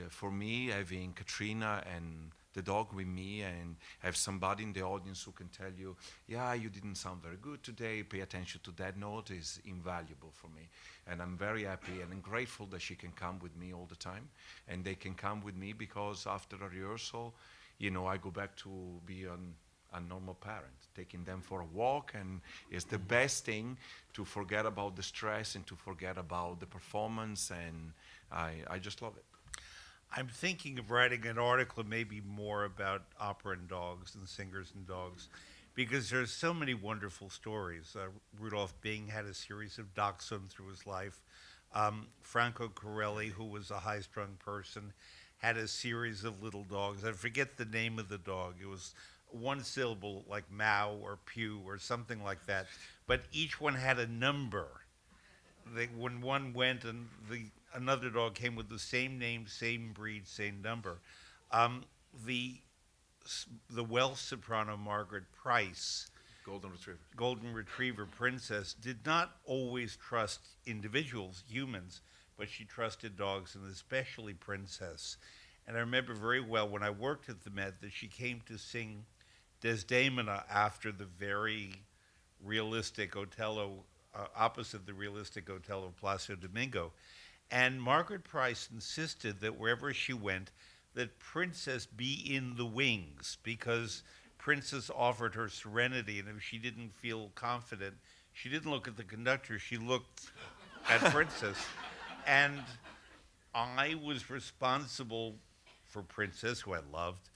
for me, having Katrina and the dog with me, and have somebody in the audience who can tell you, yeah, you didn't sound very good today, pay attention to that note, is invaluable for me. And I'm very happy and I'm grateful that she can come with me all the time. And they can come with me because after a rehearsal, I go back to be a normal parent, taking them for a walk, and it's the best thing to forget about the stress and to forget about the performance, and I just love it. I'm thinking of writing an article maybe more about opera and dogs and singers and dogs, because there's so many wonderful stories. Rudolph Bing had a series of dachshunds through his life. Franco Corelli, who was a high-strung person, had a series of little dogs. I forget the name of the dog. It was one syllable, like Mao or Pew or something like that. But each one had a number. When one went and another dog came with the same name, same breed, same number. The Welsh soprano Margaret Price, Golden Retriever Princess, did not always trust individuals, humans, but she trusted dogs, and especially Princess. And I remember very well when I worked at the Met that she came to sing Desdemona after the very realistic Otello, opposite the realistic Otello of Placido Domingo. And Margaret Price insisted that wherever she went, that Princess be in the wings, because Princess offered her serenity, and if she didn't feel confident, she didn't look at the conductor, she looked at Princess. And I was responsible for Princess, who I loved,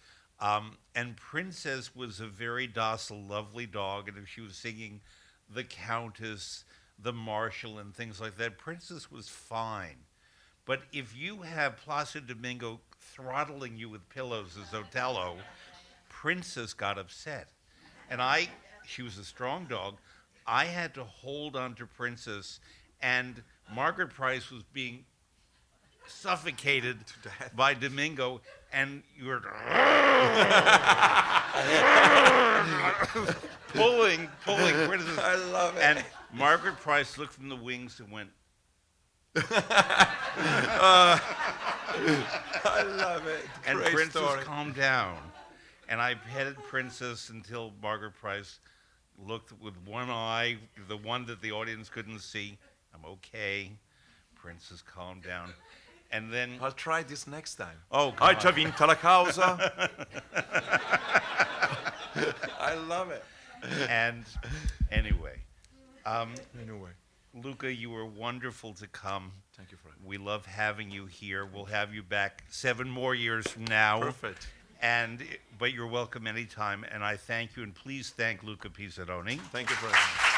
and Princess was a very docile, lovely dog, and if she was singing the Countess, the Marshal, and things like that, Princess was fine. But if you have Placido Domingo throttling you with pillows as Otello, Princess got upset. And she was a strong dog, I had to hold on to Princess, and Margaret Price was being suffocated by Domingo, and you were pulling Princess. I love it. And Margaret Price looked from the wings and went. I love it. And Great Princess story. calmed down. And I petted Princess until Margaret Price looked with one eye, the one that the audience couldn't see. I'm okay. Princess calmed down. And then I'll try this next time. Oh, Hai già vinto la causa. I love it. And anyway, Luca, you were wonderful to come. Thank you for having me. We love having you here. We'll have you back 7 more years from now. Perfect. But you're welcome anytime, and I thank you, and please thank Luca Pisaroni. Thank you for having me.